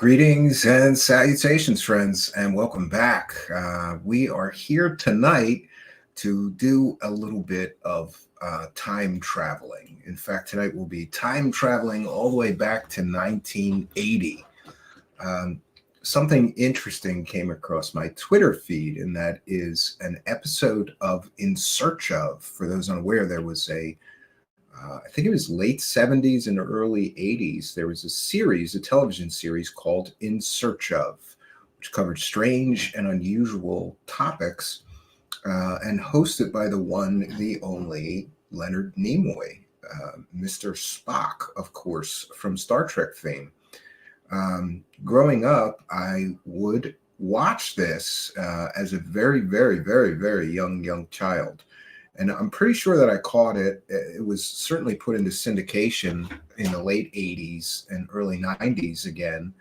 Greetings and salutations, friends, and welcome back. We are here tonight to do a little bit of time traveling. In fact, tonight we'll be time traveling all the way back to 1980. Something interesting came across my Twitter feed, and that is an episode of In Search Of. For those unaware, there was I think it was late 70s and early 80s, there was a television series called In Search Of, which covered strange and unusual topics and hosted by the one, the only Leonard Nimoy, Mr. Spock, of course, from Star Trek fame. Growing up, I would watch this as a very, very, very, very young child. And I'm pretty sure that I caught it. It was certainly put into syndication in the late 80s and early 90s again,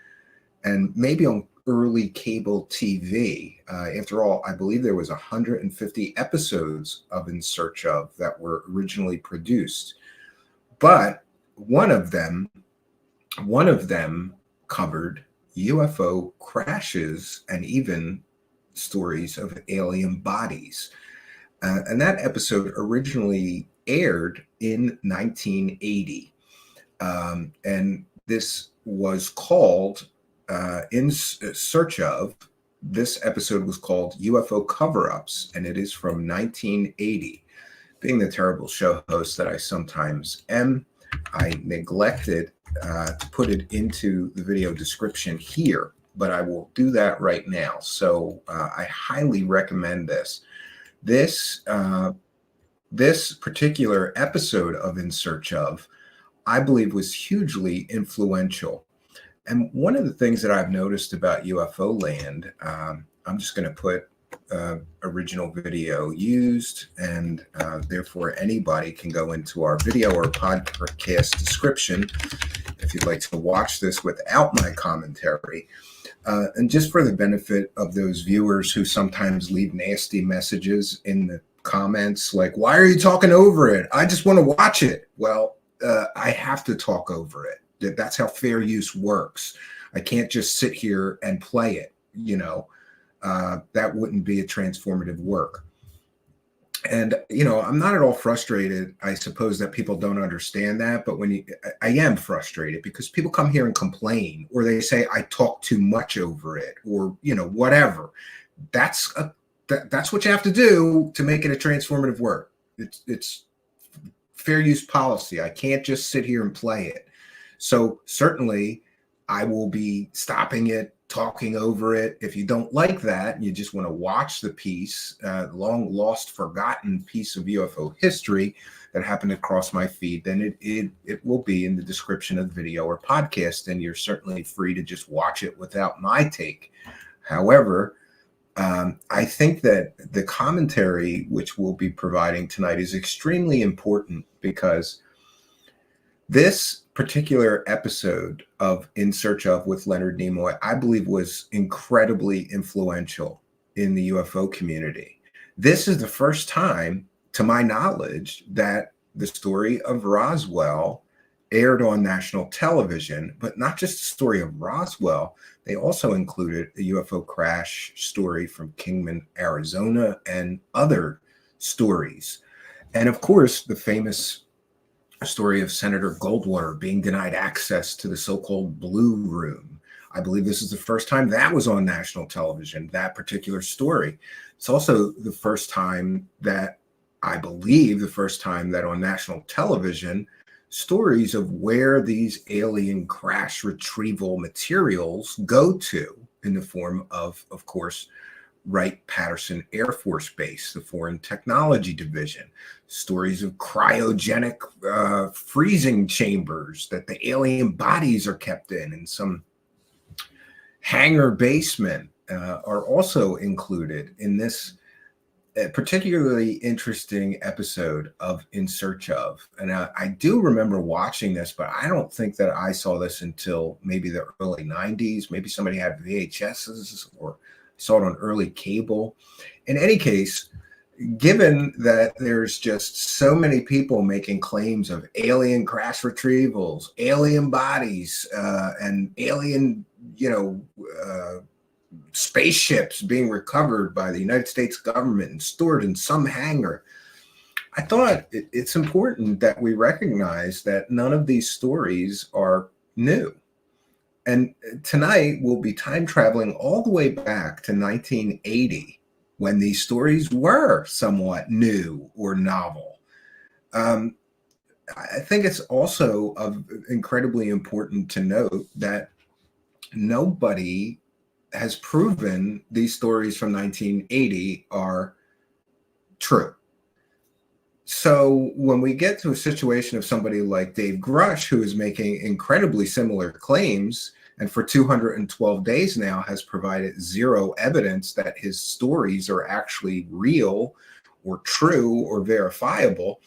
and maybe on early cable TV. After all, I believe there was 150 episodes of In Search Of that were originally produced. But one of them covered UFO crashes and even stories of alien bodies. And that episode originally aired in 1980. And this was called In Search Of. This episode was called UFO Cover-Ups, and it is from 1980. Being the terrible show host that I sometimes am, I neglected to put it into the video description here, but I will do that right now. So I highly recommend this. This particular episode of In Search Of, I believe, was hugely influential. And one of the things that I've noticed about UFO land, I'm just going to put original video used, and therefore anybody can go into our video or podcast description if you'd like to watch this without my commentary. And just for the benefit of those viewers who sometimes leave nasty messages in the comments, like, why are you talking over it? I just want to watch it. Well, I have to talk over it. That's how fair use works. I can't just sit here and play it. That wouldn't be a transformative work. And, I'm not at all frustrated, I suppose, that people don't understand that. But I am frustrated because people come here and complain, or they say I talk too much over it, or, whatever. That's what you have to do to make it a transformative work. It's fair use policy. I can't just sit here and play it. So certainly I will be stopping it, talking over it. If you don't like that, you just want to watch the piece, long lost, forgotten piece of UFO history that happened across my feed, then it will be in the description of the video or podcast, and you're certainly free to just watch it without my take. However, I think that the commentary which we'll be providing tonight is extremely important, because this particular episode of In Search Of with Leonard Nimoy, I believe, was incredibly influential in the UFO community. This is the first time, to my knowledge, that the story of Roswell aired on national television. But not just the story of Roswell, they also included a UFO crash story from Kingman, Arizona, and other stories. And of course, the famous story of Senator Goldwater being denied access to the so-called Blue Room. I believe this is the first time that was on national television, that particular story. It's also the first time that on national television, stories of where these alien crash retrieval materials go to, in the form of course, Wright-Patterson Air Force Base, the Foreign Technology Division, stories of cryogenic freezing chambers that the alien bodies are kept in some hangar basement, are also included in this particularly interesting episode of In Search Of. And I do remember watching this, but I don't think that I saw this until maybe the early 90s. Maybe somebody had VHSs, or saw it on early cable. In any case, given that there's just so many people making claims of alien crash retrievals, alien bodies, and alien spaceships being recovered by the United States government and stored in some hangar. I thought it's important that we recognize that none of these stories are new. And tonight we'll be time traveling all the way back to 1980, when these stories were somewhat new or novel. I think it's also incredibly important to note that nobody has proven these stories from 1980 are true. So when we get to a situation of somebody like Dave Grush, who is making incredibly similar claims, and for 212 days now has provided zero evidence that his stories are actually real or true or verifiable,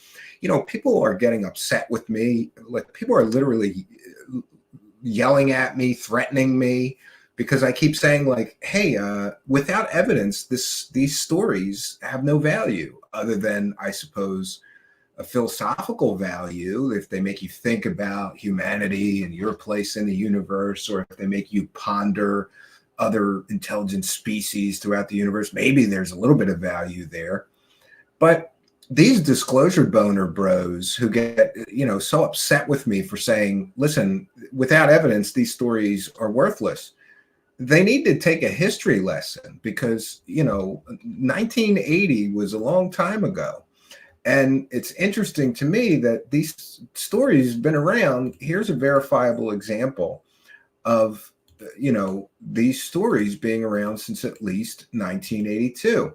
people are getting upset with me. Like, people are literally yelling at me, threatening me, because I keep saying, like, hey, without evidence, these stories have no value other than, I suppose, a philosophical value if they make you think about humanity and your place in the universe, or if they make you ponder other intelligent species throughout the universe. Maybe there's a little bit of value there. But these disclosure boner bros who get, so upset with me for saying, listen, without evidence, these stories are worthless, they need to take a history lesson, because 1980 was a long time ago. And it's interesting to me that these stories have been around. Here's a verifiable example of these stories being around since at least 1982.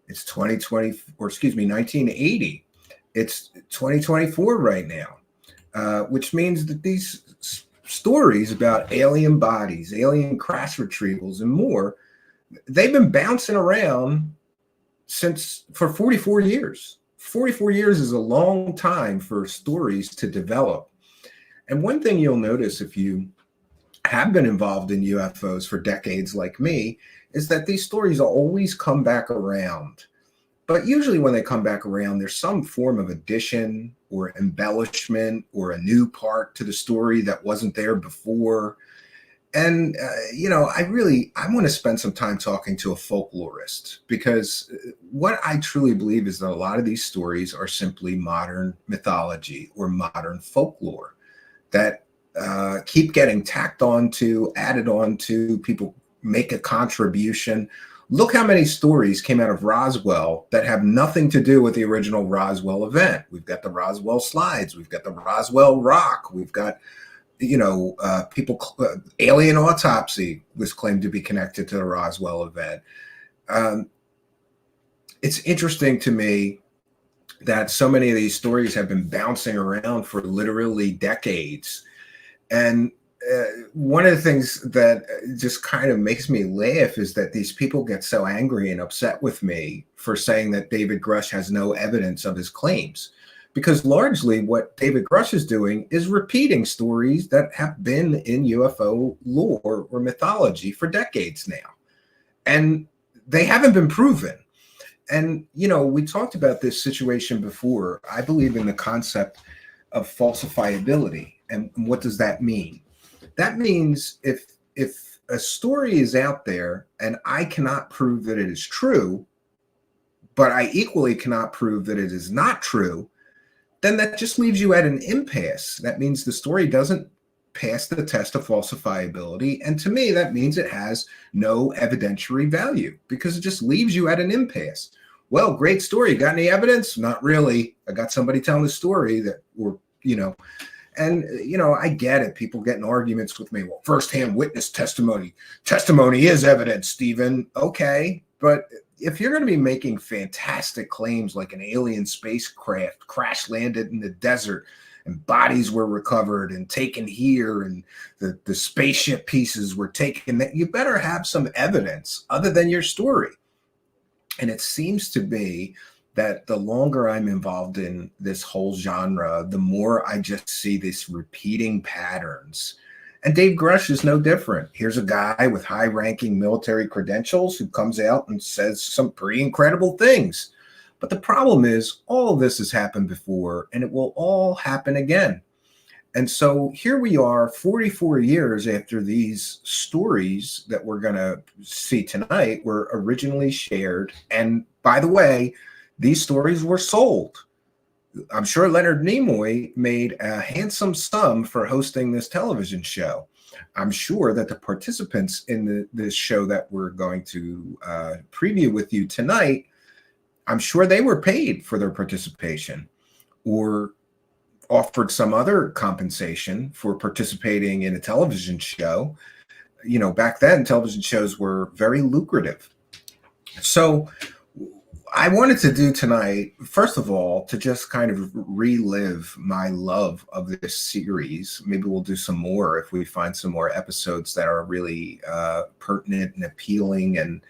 It's 2020, or excuse me, 1980. It's 2024 right now, which means that these stories about alien bodies, alien crash retrievals, and more, they've been bouncing around for 44 years. 44 years is a long time for stories to develop. And one thing you'll notice if you have been involved in UFOs for decades like me is that these stories always come back around. But usually when they come back around, there's some form of addition or embellishment or a new part to the story that wasn't there before. And, I want to spend some time talking to a folklorist, because what I truly believe is that a lot of these stories are simply modern mythology or modern folklore that keep getting tacked onto, added onto. People make a contribution. Look how many stories came out of Roswell that have nothing to do with the original Roswell event. We've got the Roswell slides. We've got the Roswell rock. We've got, alien autopsy was claimed to be connected to the Roswell event. It's interesting to me that so many of these stories have been bouncing around for literally decades. And one of the things that just kind of makes me laugh is that these people get so angry and upset with me for saying that David Grush has no evidence of his claims, because largely what David Grush is doing is repeating stories that have been in UFO lore or mythology for decades now, and they haven't been proven. And, we talked about this situation before. I believe in the concept of falsifiability. And what does that mean? That means if a story is out there and I cannot prove that it is true, but I equally cannot prove that it is not true, then that just leaves you at an impasse. That means the story doesn't pass the test of falsifiability. And to me, that means it has no evidentiary value, because it just leaves you at an impasse. Well, great story. Got any evidence? Not really. I got somebody telling a story that, and, I get it. People get in arguments with me. Well, firsthand witness testimony is evidence, Stephen. Okay. But if you're going to be making fantastic claims like an alien spacecraft crash landed in the desert and bodies were recovered and taken here and the spaceship pieces were taken, you better have some evidence other than your story. And it seems to be that the longer I'm involved in this whole genre, the more I just see these repeating patterns. And Dave Grush is no different. Here's a guy with high-ranking military credentials who comes out and says some pretty incredible things. But the problem is all of this has happened before, and it will all happen again. And so here we are 44 years after these stories that we're going to see tonight were originally shared. And by the way, these stories were sold. I'm sure Leonard Nimoy made a handsome sum for hosting this television show. I'm sure that the participants in this show that we're going to preview with you tonight, I'm sure they were paid for their participation or offered some other compensation for participating in a television show. You know, back then, television shows were very lucrative. So I wanted to do tonight, first of all, to just kind of relive my love of this series. Maybe we'll do some more if we find some more episodes that are really pertinent and appealing, and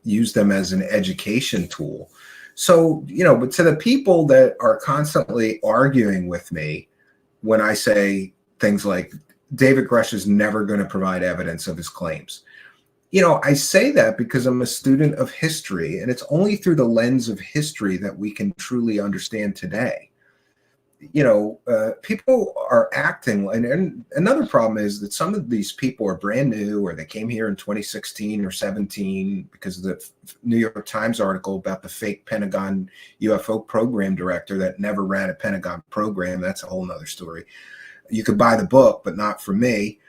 use them as an education tool. So, you know, but to the people that are constantly arguing with me when I say things like David Grush is never going to provide evidence of his claims, you know, I say that because I'm a student of history, and it's only through the lens of history that we can truly understand today. You know, people are acting, and another problem is that some of these people are brand new, or they came here in 2016 or 17 because of the New York Times article about the fake Pentagon UFO program director that never ran a Pentagon program. That's a whole nother story. You could buy the book, but not from me.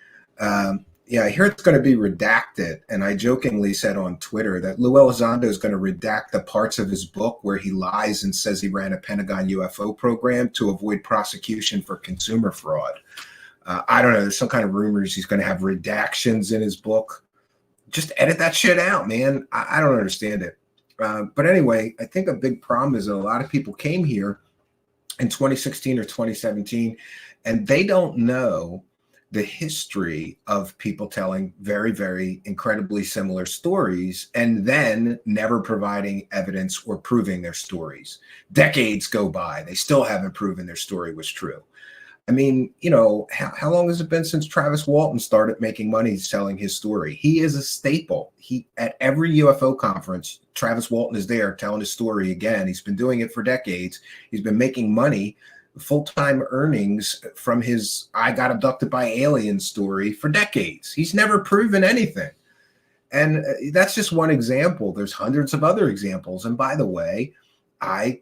Yeah, I hear it's going to be redacted. And I jokingly said on Twitter that Lou Elizondo is going to redact the parts of his book where he lies and says he ran a Pentagon UFO program to avoid prosecution for consumer fraud. I don't know. There's some kind of rumors he's going to have redactions in his book. Just edit that shit out, man. I don't understand it. But anyway, I think a big problem is that a lot of people came here in 2016 or 2017, and they don't know the history of people telling very, very incredibly similar stories and then never providing evidence or proving their stories. Decades go by, they still haven't proven their story was true. I mean, you know, how long has it been since Travis Walton started making money selling his story? He is a staple. At every UFO conference, Travis Walton is there telling his story again. He's been doing it for decades. He's been making money, full-time earnings from his I got abducted by aliens story for decades. He's never proven anything. And that's just one example. There's hundreds of other examples. And by the way, I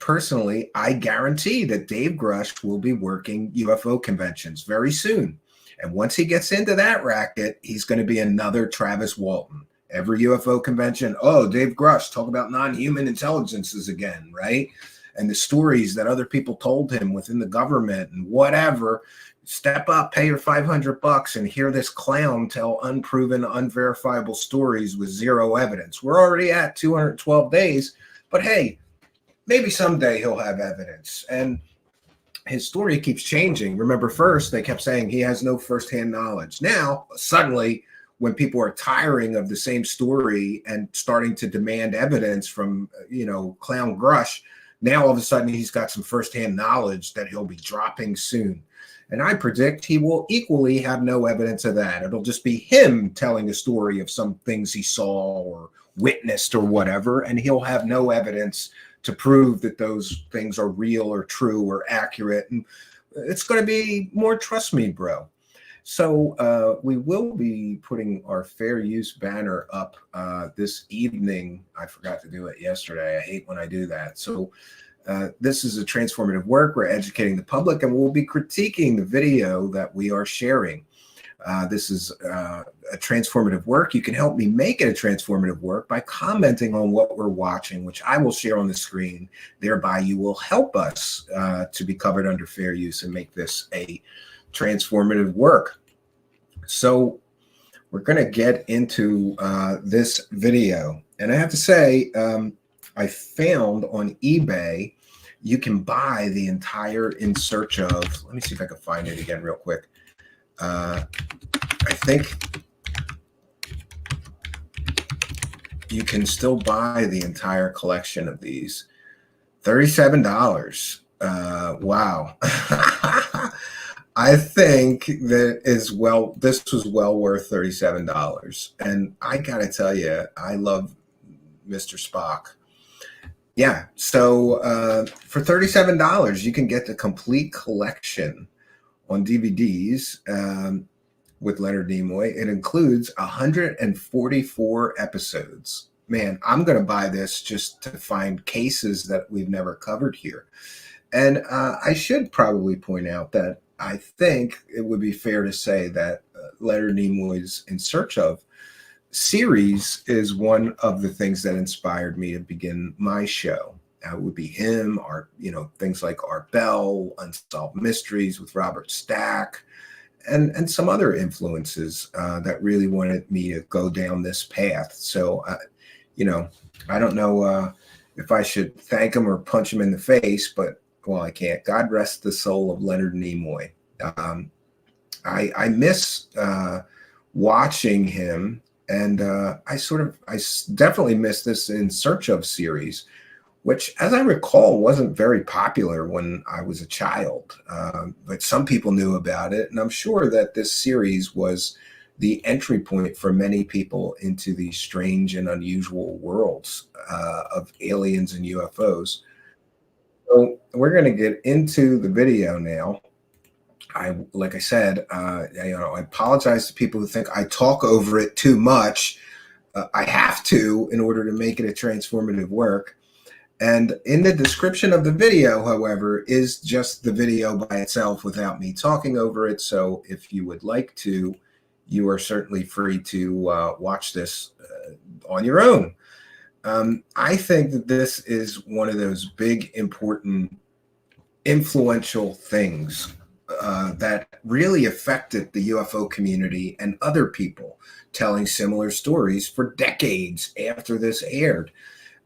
guarantee that Dave Grush will be working UFO conventions very soon. And once he gets into that racket, he's going to be another Travis Walton. Every UFO convention, oh, Dave Grush, talk about non-human intelligences again, right? And the stories that other people told him within the government and whatever. Step up, pay your $500 and hear this clown tell unproven, unverifiable stories with zero evidence. We're already at 212 days, but hey, maybe someday he'll have evidence. And his story keeps changing. Remember, first they kept saying he has no firsthand knowledge. Now, suddenly, when people are tiring of the same story and starting to demand evidence from, you know, Clown Grush, now all of a sudden he's got some firsthand knowledge that he'll be dropping soon. And I predict he will equally have no evidence of that. It'll just be him telling a story of some things he saw or witnessed or whatever, and he'll have no evidence to prove that those things are real or true or accurate. And it's going to be more trust me, bro. So we will be putting our fair use banner up this evening. I forgot to do it yesterday. I hate when I do that. So this is a transformative work. We're educating the public, and we'll be critiquing the video that we are sharing. This is a transformative work. You can help me make it a transformative work by commenting on what we're watching, which I will share on the screen. Thereby, you will help us to be covered under fair use and make this a transformative work. So we're going to get into this video. And I have to say, I found on eBay, you can buy the entire In Search Of. Let me see if I can find it again real quick. I think you can still buy the entire collection of these. $37. Wow. I think this was well worth $37. And I gotta tell you, I love Mr. Spock. Yeah, so for $37, you can get the complete collection on DVDs with Leonard Nimoy. It includes 144 episodes. Man, I'm going to buy this just to find cases that we've never covered here. And I should probably point out that I think it would be fair to say that Leonard Nimoy's In Search Of series is one of the things that inspired me to begin my show. It would be him, or things like Art Bell, Unsolved Mysteries with Robert Stack, and some other influences that really wanted me to go down this path. So, I don't know if I should thank him or punch him in the face, but well, I can't. God rest the soul of Leonard Nimoy. I miss watching him, and I definitely miss this In Search Of series, which, as I recall, wasn't very popular when I was a child. But some people knew about it, and I'm sure that this series was the entry point for many people into these strange and unusual worlds of aliens and UFOs. So we're going to get into the video now. Like I said, I apologize to people who think I talk over it too much. I have to in order to make it a transformative work. And in the description of the video, however, is just the video by itself without me talking over it. So if you would like to, you are certainly free to watch this on your own. I think that this is one of those big, important, influential things that really affected the UFO community and other people telling similar stories for decades after this aired.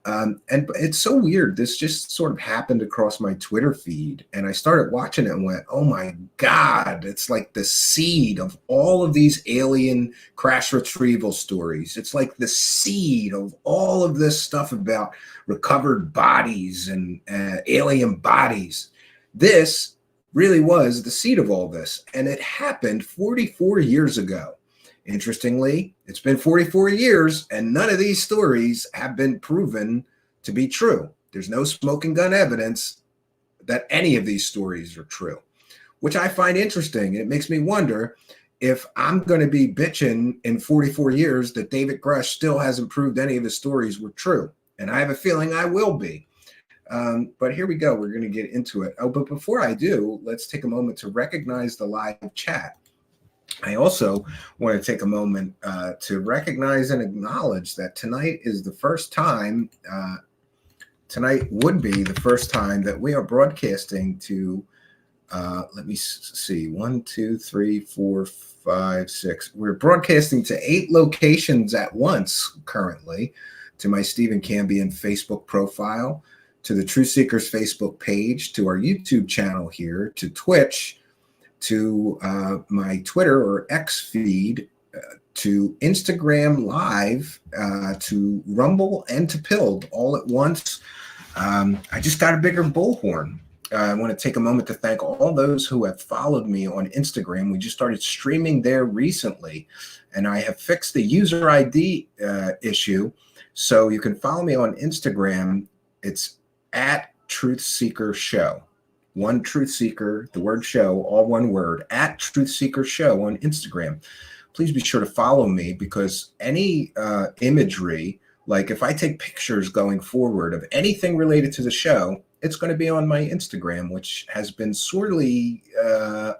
And it's so weird. This just sort of happened across my Twitter feed, and I started watching it and went, oh my God, it's like the seed of all of these alien crash retrieval stories. It's like the seed of all of this stuff about recovered bodies and alien bodies. This really was the seed of all this, and it happened 44 years ago. Interestingly, it's been 44 years, and none of these stories have been proven to be true. There's no smoking gun evidence that any of these stories are true, which I find interesting. It makes me wonder if I'm going to be bitching in 44 years that David Grush still hasn't proved any of his stories were true. And I have a feeling I will be. But here we go. We're going to get into it. Oh, but before I do, let's take a moment to recognize the live chat. I also want to take a moment to recognize and acknowledge that tonight is the first time, tonight would be the first time that we are broadcasting to, let me see, 1, 2, 3, 4, 5, 6. We're broadcasting to 8 locations at once currently, to my Stephen Cambion Facebook profile, to the Truthseekers Facebook page, to our YouTube channel here, to Twitch, to my Twitter or X feed, to Instagram Live, to Rumble, and to Pilled all at once. I just got a bigger bullhorn. I want to take a moment to thank all those who have followed me on Instagram. We just started streaming there recently, and I have fixed the user ID issue. So you can follow me on Instagram. It's at Truthseeker Show. One Truthseeker, the word show, all one word, at Truthseeker Show on Instagram. Please be sure to follow me, because any imagery, like if I take pictures going forward of anything related to the show, it's going to be on my Instagram, which has been sorely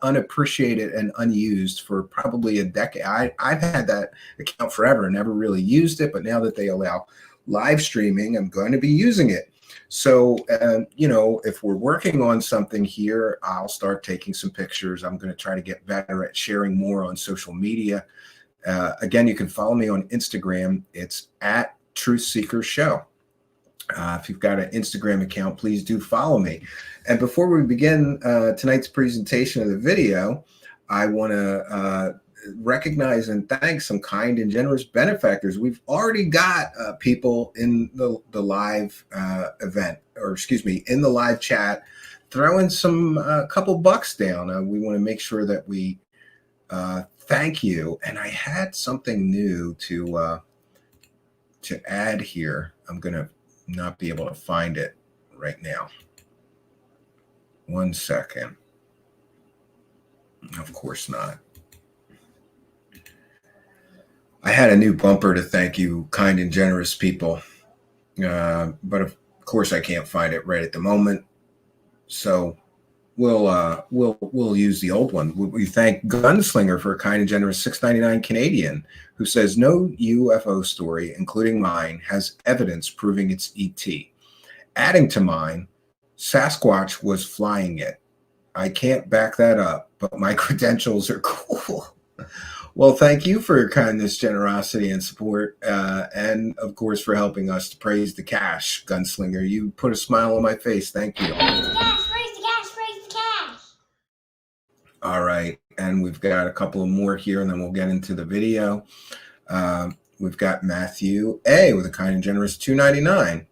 unappreciated and unused for probably a decade. I've had that account forever, never really used it, but now that they allow live streaming, I'm going to be using it. So, if we're working on something here, I'll start taking some pictures. I'm going to try to get better at sharing more on social media. Again, you can follow me on Instagram. It's at Truthseekers Show. If you've got an Instagram account, please do follow me. And before we begin tonight's presentation of the video, I want to recognize and thank some kind and generous benefactors. We've already got people in the live event, or excuse me, in the live chat, throwing some couple bucks down. We want to make sure that we thank you. And I had something new to add here. I'm going to not be able to find it right now. 1 second. Of course not. I had a new bumper to thank you, kind and generous people. But of course I can't find it right at the moment. So we'll use the old one. We thank Gunslinger for a kind and generous $6.99 Canadian, who says no UFO story, including mine, has evidence proving it's ET. Adding to mine, Sasquatch was flying it. I can't back that up, but my credentials are cool. Well, thank you for your kindness, generosity, and support, and of course for helping us to praise the cash, Gunslinger. You put a smile on my face. Thank you. Praise the cash, praise the cash, praise the cash. All right, and we've got a couple of more here, and then we'll get into the video. We've got Matthew A with a kind and generous $2.99.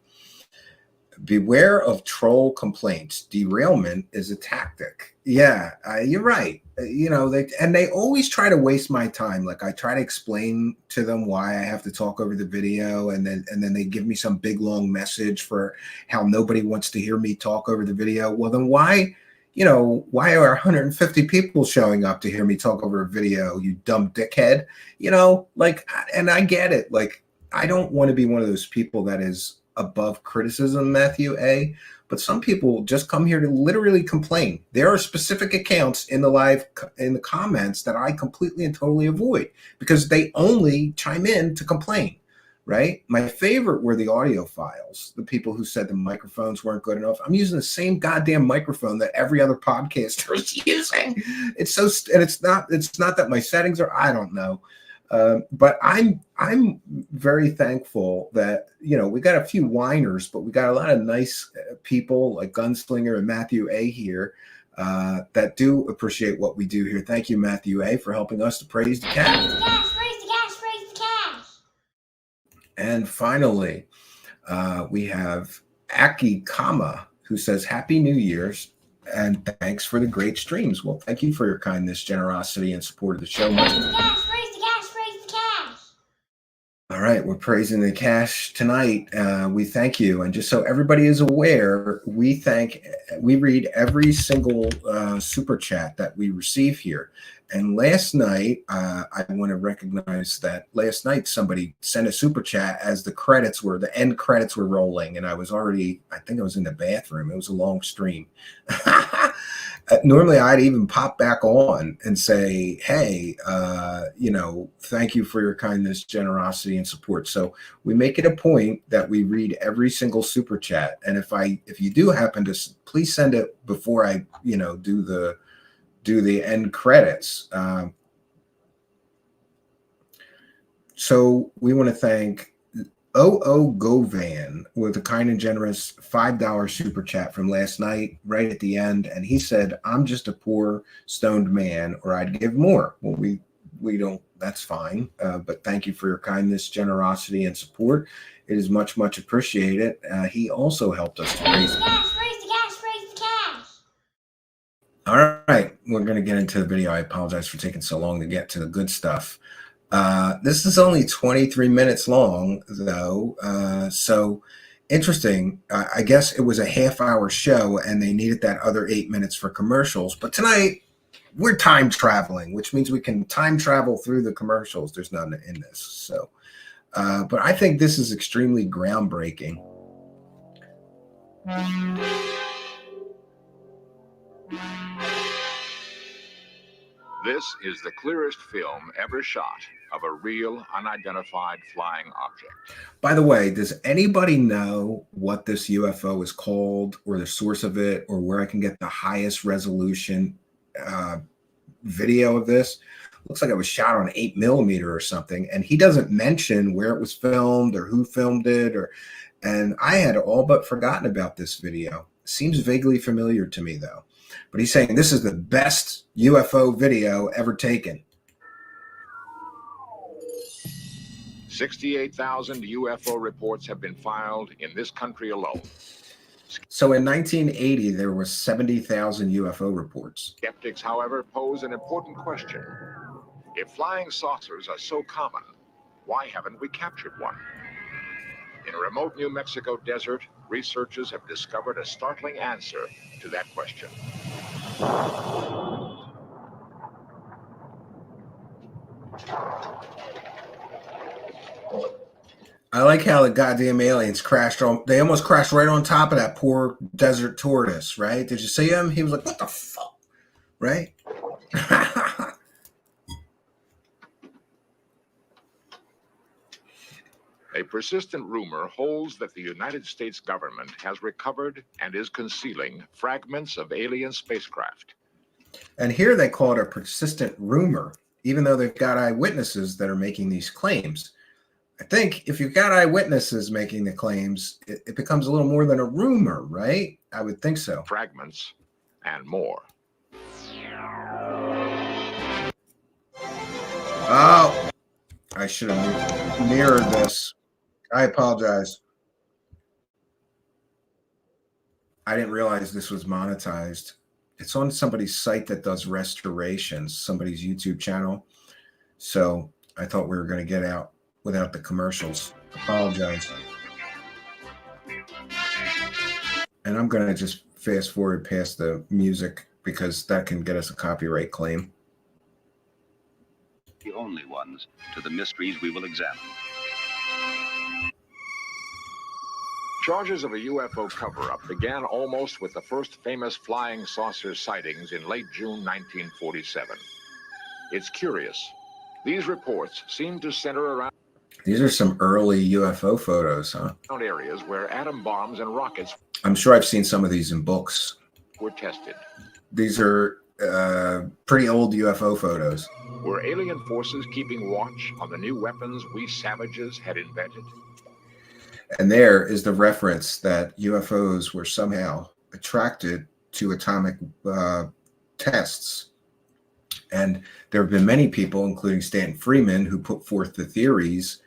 Beware of troll complaints. Derailment is a tactic. Yeah, you're right. They always try to waste my time. Like I try to explain to them why I have to talk over the video, and then they give me some big long message for how nobody wants to hear me talk over the video. Well, then why are 150 people showing up to hear me talk over a video? You dumb dickhead. And I get it. Like I don't want to be one of those people that is above criticism, Matthew A. But some people just come here to literally complain. There are specific accounts in the comments that I completely and totally avoid because they only chime in to complain, right? My favorite were the audio files, the people who said the microphones weren't good enough. I'm using the same goddamn microphone that every other podcaster is using. It's not that my settings are, I don't know. But I'm very thankful that we got a few whiners, but we got a lot of nice people like Gunslinger and Matthew A here that do appreciate what we do here. Thank you, Matthew A, for helping us to praise the cash. Praise the cash, praise the cash, praise the cash. And finally, we have Aki Kama, who says Happy New Year's and thanks for the great streams. Well, thank you for your kindness, generosity, and support of the show. Praise the cash, praise the cash, praise the cash. All right, we're praising the cash tonight. We thank you. And just so everybody is aware, we read every single super chat that we receive here. And last night, I want to recognize that last night somebody sent a super chat as the end credits were rolling. And I think I was in the bathroom. It was a long stream. Normally I'd even pop back on and say, hey, thank you for your kindness, generosity, and support. So we make it a point that we read every single super chat. And if you do happen to, please send it before I, do the end credits. So we want to thank Govan with a kind and generous $5 super chat from last night, right at the end. And he said, I'm just a poor stoned man, or I'd give more. Well, we don't, that's fine. But thank you for your kindness, generosity, and support. It is much, much appreciated. He also helped us to raise the cash, praise the cash, praise the cash. All right, we're going to get into the video. I apologize for taking so long to get to the good stuff. This is only 23 minutes long, though, so interesting. I guess it was a half-hour show, and they needed that other 8 minutes for commercials. But tonight, we're time traveling, which means we can time travel through the commercials. There's none in this, so. But I think this is extremely groundbreaking. This is the clearest film ever shot of a real unidentified flying object. By the way, does anybody know what this UFO is called, or the source of it, or where I can get the highest resolution video of this? Looks like it was shot on 8mm or something, and he doesn't mention where it was filmed or who filmed it, and I had all but forgotten about this video. Seems vaguely familiar to me, though. But he's saying this is the best UFO video ever taken. 68,000 UFO reports have been filed in this country alone. So in 1980, there were 70,000 UFO reports. Skeptics, however, pose an important question. If flying saucers are so common, why haven't we captured one? In a remote New Mexico desert, researchers have discovered a startling answer to that question. I like how the goddamn aliens crashed on. They almost crashed right on top of that poor desert tortoise, right? Did you see him? He was like, "What the fuck?" Right? A persistent rumor holds that the United States government has recovered and is concealing fragments of alien spacecraft. And here they call it a persistent rumor, even though they've got eyewitnesses that are making these claims. I think if you've got eyewitnesses making the claims, it becomes a little more than a rumor, right? I would think so. Fragments and more. Oh, I should have mirrored this. I apologize. I didn't realize this was monetized. It's on somebody's site that does restorations, somebody's YouTube channel. So I thought we were going to get out without the commercials. Apologize. And I'm going to just fast forward past the music because that can get us a copyright claim. The only ones to the mysteries we will examine. Charges of a UFO cover-up began almost with the first famous flying saucer sightings in late June 1947. It's curious. These reports seem to center around These are some early UFO photos, huh? areas where atom bombs and rockets I'm sure I've seen some of these in books. were tested. These are pretty old UFO photos. Were alien forces keeping watch on the new weapons we savages had invented? And there is the reference that UFOs were somehow attracted to atomic tests. And there have been many people, including Stanton Friedman, who put forth the theories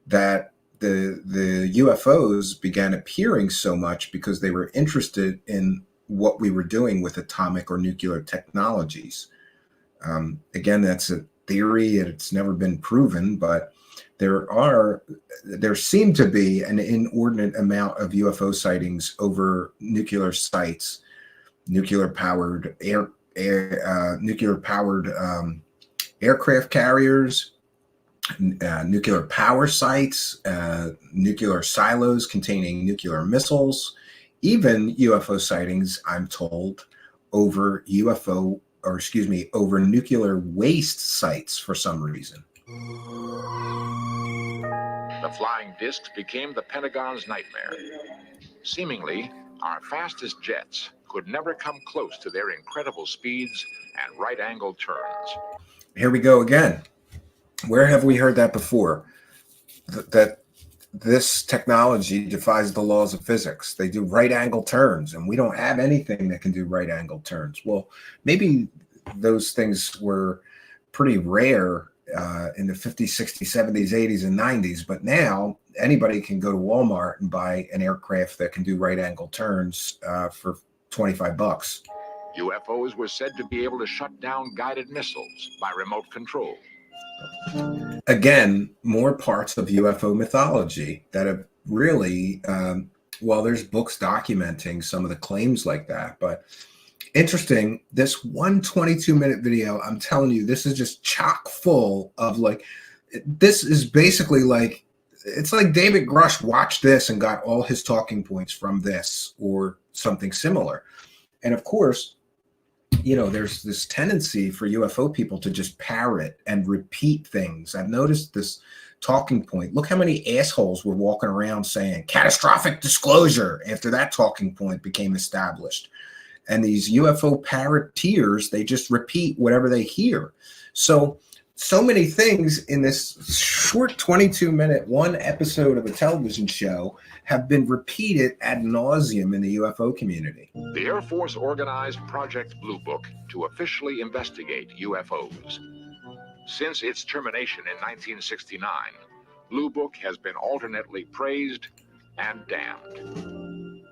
that the UFOs began appearing so much because they were interested in what we were doing with atomic or nuclear technologies. Again, that's a theory and it's never been proven, but there seem to be an inordinate amount of UFO sightings over nuclear sites, nuclear powered aircraft carriers, nuclear power sites, nuclear silos containing nuclear missiles, even UFO sightings, I'm told, over over nuclear waste sites for some reason. The flying discs became the Pentagon's nightmare. Seemingly, our fastest jets could never come close to their incredible speeds and right-angle turns. Here we go again. Where have we heard that before? That this technology defies the laws of physics. They do right-angle turns, and we don't have anything that can do right-angle turns. Well, maybe those things were pretty rare in the 50s, 60s, 70s, 80s, and 90s. But now anybody can go to Walmart and buy an aircraft that can do right-angle turns for $25. UFOs were said to be able to shut down guided missiles by remote control. Again, more parts of UFO mythology that have really, there's books documenting some of the claims like that. But interesting, this 122-minute video, I'm telling you, this is just chock full of this is basically it's like David Grush watched this and got all his talking points from this or something similar. And of course, there's this tendency for UFO people to just parrot and repeat things. I've noticed this talking point. Look how many assholes were walking around saying catastrophic disclosure after that talking point became established. And these UFO parroteers, they just repeat whatever they hear. So many things in this short 22-minute one episode of a television show have been repeated ad nauseum in the UFO community. The Air Force organized Project Blue Book to officially investigate UFOs. Since its termination in 1969, Blue Book has been alternately praised and damned.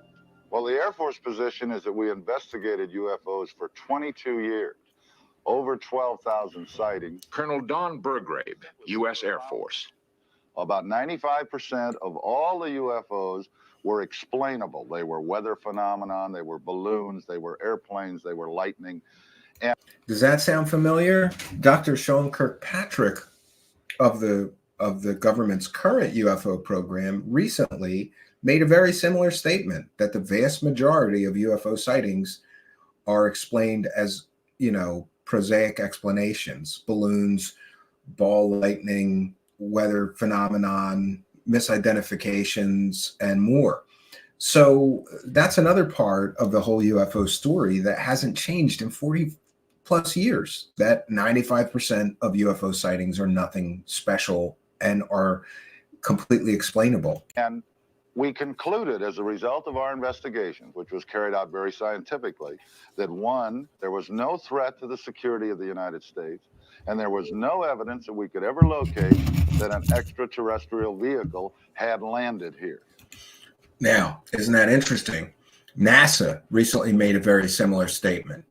Well, the Air Force position is that we investigated UFOs for 22 years, over 12,000 sightings. Colonel Don Burgrave, U.S. Air Force. About 95% of all the UFOs were explainable. They were weather phenomenon, they were balloons, they were airplanes, they were lightning. Does that sound familiar? Dr. Sean Kirkpatrick of the government's current UFO program recently made a very similar statement that the vast majority of UFO sightings are explained as, prosaic explanations, balloons, ball lightning, weather phenomenon, misidentifications, and more. So that's another part of the whole UFO story that hasn't changed in 40 plus years, that 95% of UFO sightings are nothing special and are completely explainable. And we concluded as a result of our investigations, which was carried out very scientifically, that one, there was no threat to the security of the United States, and there was no evidence that we could ever locate that an extraterrestrial vehicle had landed here. Now, isn't that interesting? NASA recently made a very similar statement.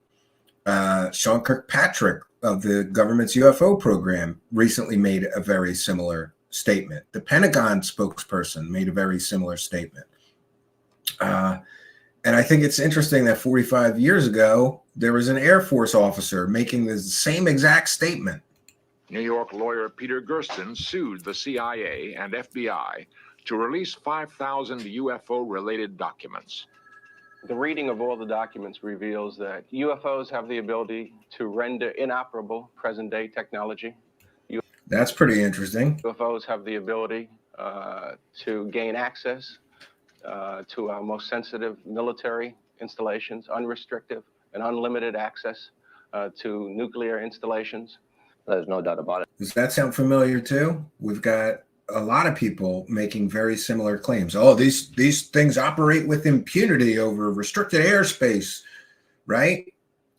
Sean Kirkpatrick of the government's UFO program recently made a very similar statement. The Pentagon spokesperson made a very similar statement. And I think it's interesting that 45 years ago, there was an Air Force officer making the same exact statement. New York lawyer Peter Gersten sued the CIA and FBI to release 5,000 UFO-related documents. The reading of all the documents reveals that UFOs have the ability to render inoperable present-day technology. That's pretty interesting. UFOs have the ability to gain access to our most sensitive military installations, unrestricted and unlimited access to nuclear installations. There's no doubt about it. Does that sound familiar too? We've got a lot of people making very similar claims. Oh, these things operate with impunity over restricted airspace, right?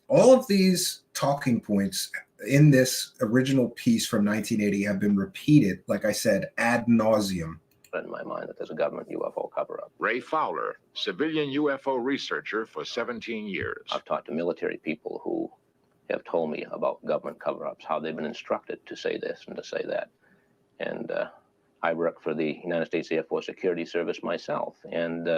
All of these talking points in this original piece from 1980 have been repeated, like I said, ad nauseum. In my mind that there's a government UFO cover-up. Ray Fowler, civilian UFO researcher for 17 years. I've talked to military people who have told me about government cover-ups, how they've been instructed to say this and to say that. And I worked for the United States Air Force Security Service myself, and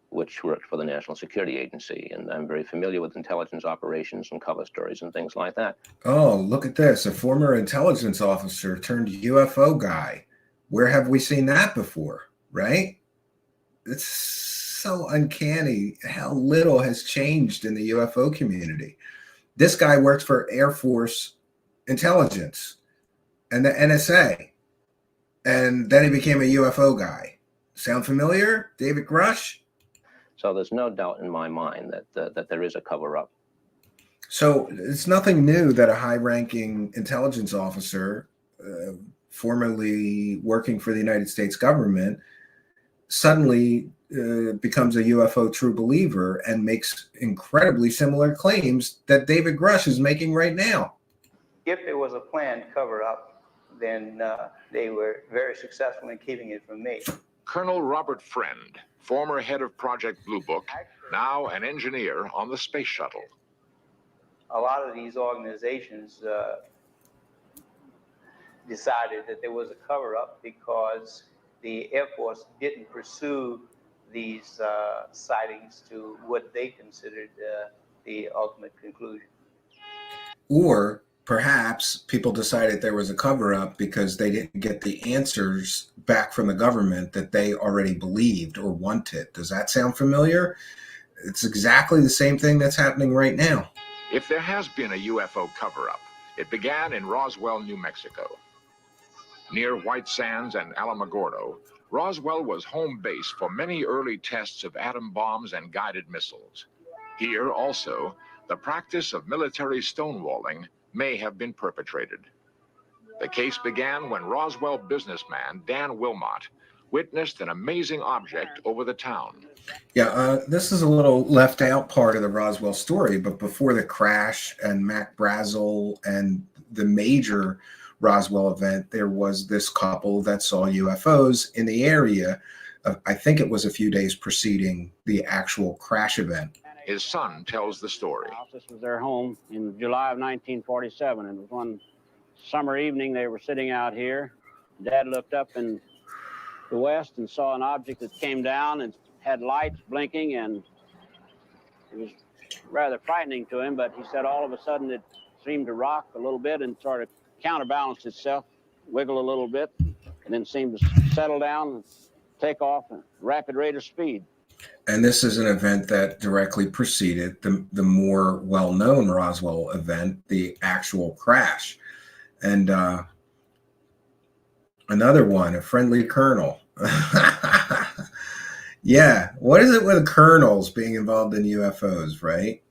which worked for the National Security Agency. And I'm very familiar with intelligence operations and cover stories and things like that. Oh, look at this. A former intelligence officer turned UFO guy. Where have we seen that before, right? It's so uncanny how little has changed in the UFO community. This guy worked for Air Force intelligence and the NSA, and then he became a UFO guy. Sound familiar, David Grush? So there's no doubt in my mind that there is a cover-up. So it's nothing new that a high-ranking intelligence officer, formerly working for the United States government, suddenly becomes a UFO true believer and makes incredibly similar claims that David Grush is making right now. If there was a planned cover-up, then they were very successful in keeping it from me. Colonel Robert Friend, former head of Project Blue Book, now an engineer on the space shuttle. A lot of these organizations decided that there was a cover-up because the Air Force didn't pursue these sightings to what they considered the ultimate conclusion. Or perhaps people decided there was a cover-up because they didn't get the answers back from the government that they already believed or wanted. Does that sound familiar? It's exactly the same thing that's happening right now. If there has been a UFO cover-up, it began in Roswell, New Mexico. Near White Sands and Alamogordo, Roswell was home base for many early tests of atom bombs and guided missiles. Here also, the practice of military stonewalling may have been perpetrated. The case began when Roswell businessman Dan Wilmot witnessed an amazing object over the town. Yeah, this is a little left out part of the Roswell story, but before the crash and Mac Brazel and the major Roswell event, there was this couple that saw UFOs in the area. I think it was a few days preceding the actual crash event. His son tells the story. This was their home in July of 1947, and it was one summer evening. They were sitting out here. Dad looked up in the west and saw an object that came down and had lights blinking, and it was rather frightening to him, but he said all of a sudden it seemed to rock a little bit and sort of counterbalanced itself wiggle a little bit, and then seem to settle down and take off at a rapid rate of speed. And this is an event that directly preceded the more well-known Roswell event, the actual crash. And another one, a friendly colonel. Yeah, what is it with colonels being involved in UFOs, right?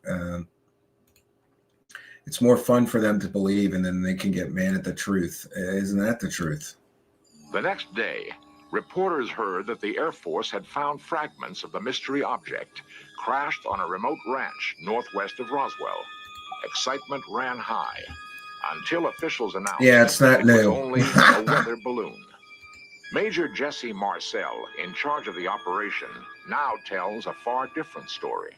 It's more fun for them to believe, and then they can get mad at the truth. Isn't that the truth? The next day, reporters heard that the Air Force had found fragments of the mystery object crashed on a remote ranch northwest of Roswell. Excitement ran high until officials announced it's not it new. was only a weather balloon. Major Jesse Marcel, in charge of the operation, now tells a far different story.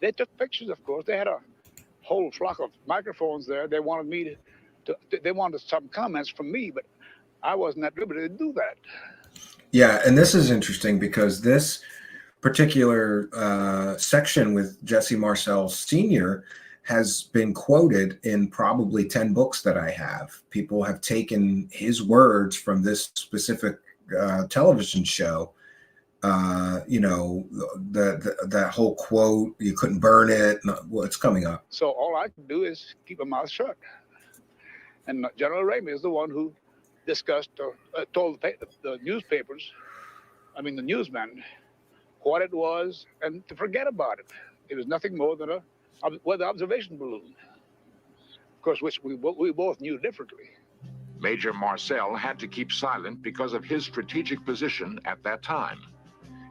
They took pictures, of course. They had a whole flock of microphones there. They wanted me they wanted some comments from me, but I wasn't at liberty to do that. Yeah, and this is interesting because this particular section with Jesse Marcel Sr. has been quoted in probably 10 books that I have. People have taken his words from this specific television show. That whole quote, you couldn't burn it. Well, it's coming up. So all I can do is keep my mouth shut. And General Ramey is the one who discussed or told the newspapers, the newsmen, what it was and to forget about it. It was nothing more than a weather observation balloon, of course, which we both knew differently. Major Marcel had to keep silent because of his strategic position at that time.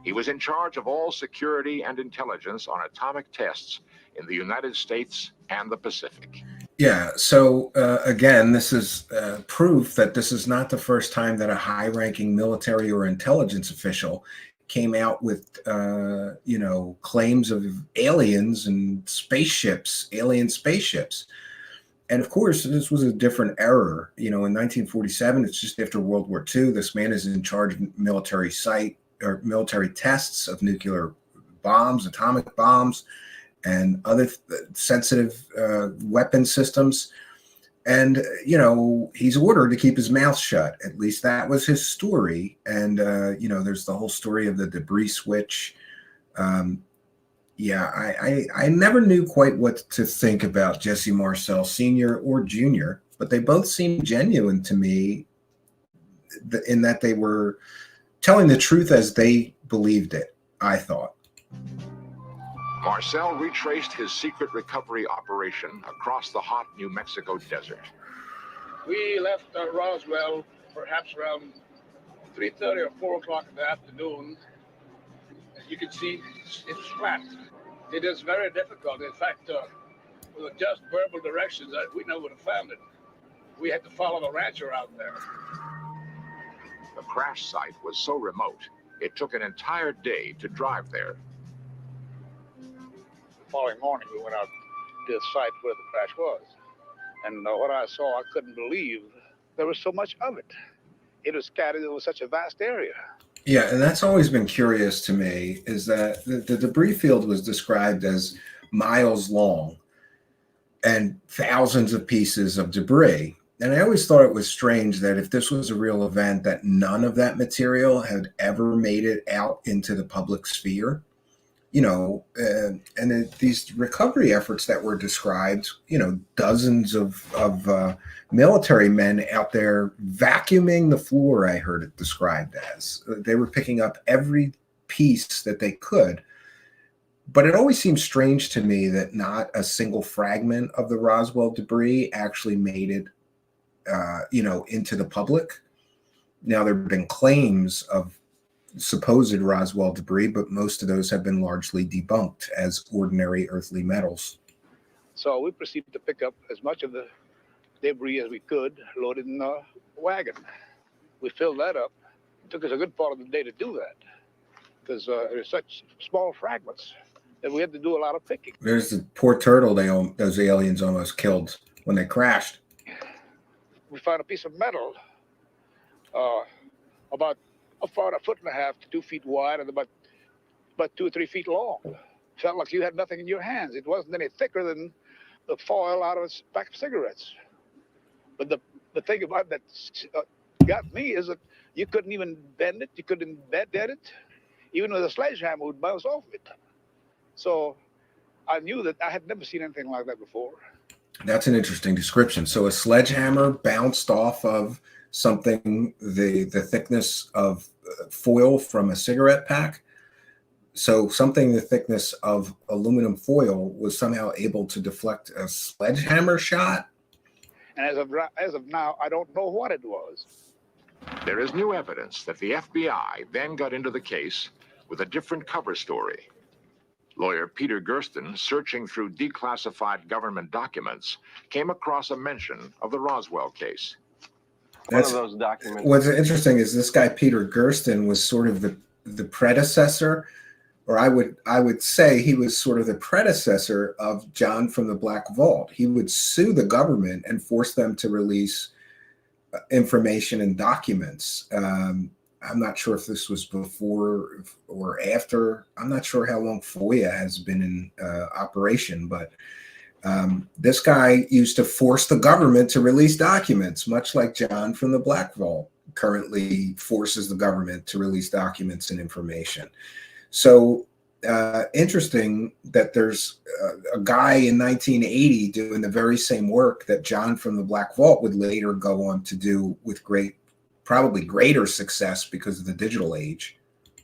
He was in charge of all security and intelligence on atomic tests in the United States and the Pacific. Yeah, so again, this is proof that this is not the first time that a high-ranking military or intelligence official came out with, claims of aliens and spaceships, alien spaceships. And of course, this was a different era. In 1947, it's just after World War II. This man is in charge of military tests of nuclear bombs, atomic bombs, and other sensitive weapon systems. And, he's ordered to keep his mouth shut. At least that was his story. And, there's the whole story of the debris switch. I never knew quite what to think about Jesse Marcel Sr. or Jr., but they both seemed genuine to me in that they were telling the truth as they believed it, I thought. Marcel retraced his secret recovery operation across the hot New Mexico desert. We left Roswell perhaps around 3:30 or 4 o'clock in the afternoon. As you can see, it's flat. It is very difficult. In fact, with just verbal directions, we never would have found it. We had to follow the rancher out there. The crash site was so remote, it took an entire day to drive there. The following morning, we went out to the site where the crash was. And what I saw, I couldn't believe there was so much of it. It was scattered over such a vast area. Yeah, and that's always been curious to me, is that the debris field was described as miles long and thousands of pieces of debris. And I always thought it was strange that if this was a real event, that none of that material had ever made it out into the public sphere. These recovery efforts that were described, dozens of military men out there vacuuming the floor, I heard it described as. They were picking up every piece that they could. But it always seems strange to me that not a single fragment of the Roswell debris actually made it, into the public. Now, there have been claims of supposed Roswell debris, but most of those have been largely debunked as ordinary earthly metals. So we proceeded to pick up as much of the debris as we could, loaded in a wagon. We filled that up. It took us a good part of the day to do that because there's such small fragments that we had to do a lot of picking. There's the poor turtle those aliens almost killed when they crashed. We found a piece of metal about a 1.5 foot to 2 feet wide and about 2 or 3 feet long. Felt like you had nothing in your hands. It wasn't any thicker than the foil out of a pack of cigarettes. But the thing about that got me is that you couldn't even bend it. You couldn't bend it. Even with a sledgehammer would bounce off it. So I knew that I had never seen anything like that before. That's an interesting description. So a sledgehammer bounced off of something the thickness of foil from a cigarette pack. So something the thickness of aluminum foil was somehow able to deflect a sledgehammer shot. And as of now, I don't know what it was. There is new evidence that the FBI then got into the case with a different cover story. Lawyer Peter Gersten, searching through declassified government documents, came across a mention of the Roswell case. One of those documents. What's interesting is this guy Peter Gersten was sort of the predecessor, or I would say he was sort of the predecessor of John from the Black Vault. He would sue the government and force them to release information and documents. I'm not sure if this was before or after. I'm not sure how long FOIA has been in operation, but this guy used to force the government to release documents, much like John from the Black Vault currently forces the government to release documents and information. So interesting that there's a guy in 1980 doing the very same work that John from the Black Vault would later go on to do with probably greater success because of the digital age.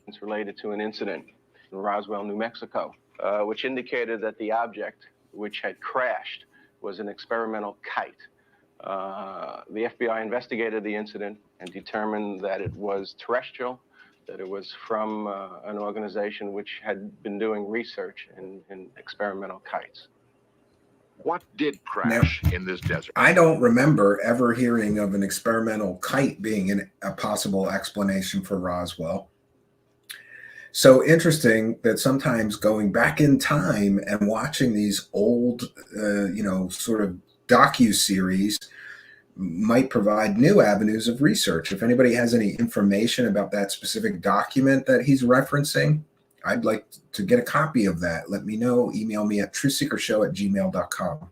It's related to an incident in Roswell, New Mexico, which indicated that the object which had crashed was an experimental kite. The FBI investigated the incident and determined that it was terrestrial, that it was from an organization which had been doing research in experimental kites. What did crash in this desert? I don't remember ever hearing of an experimental kite being a possible explanation for Roswell. So interesting that sometimes going back in time and watching these old, sort of docu-series might provide new avenues of research. If anybody has any information about that specific document that he's referencing, I'd like to get a copy of that. Let me know. Email me at truthseekershow@gmail.com.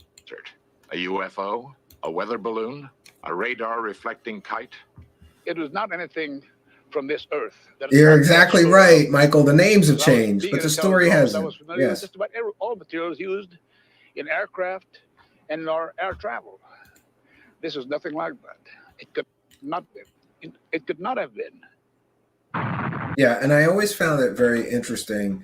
A UFO, a weather balloon, a radar reflecting kite? It was not anything from this earth. You're exactly right, Michael. The names have changed, but the story hasn't. I was familiar with just about all materials used in aircraft and in our air travel. This is nothing like that. It could not have been. Yeah, and I always found it very interesting.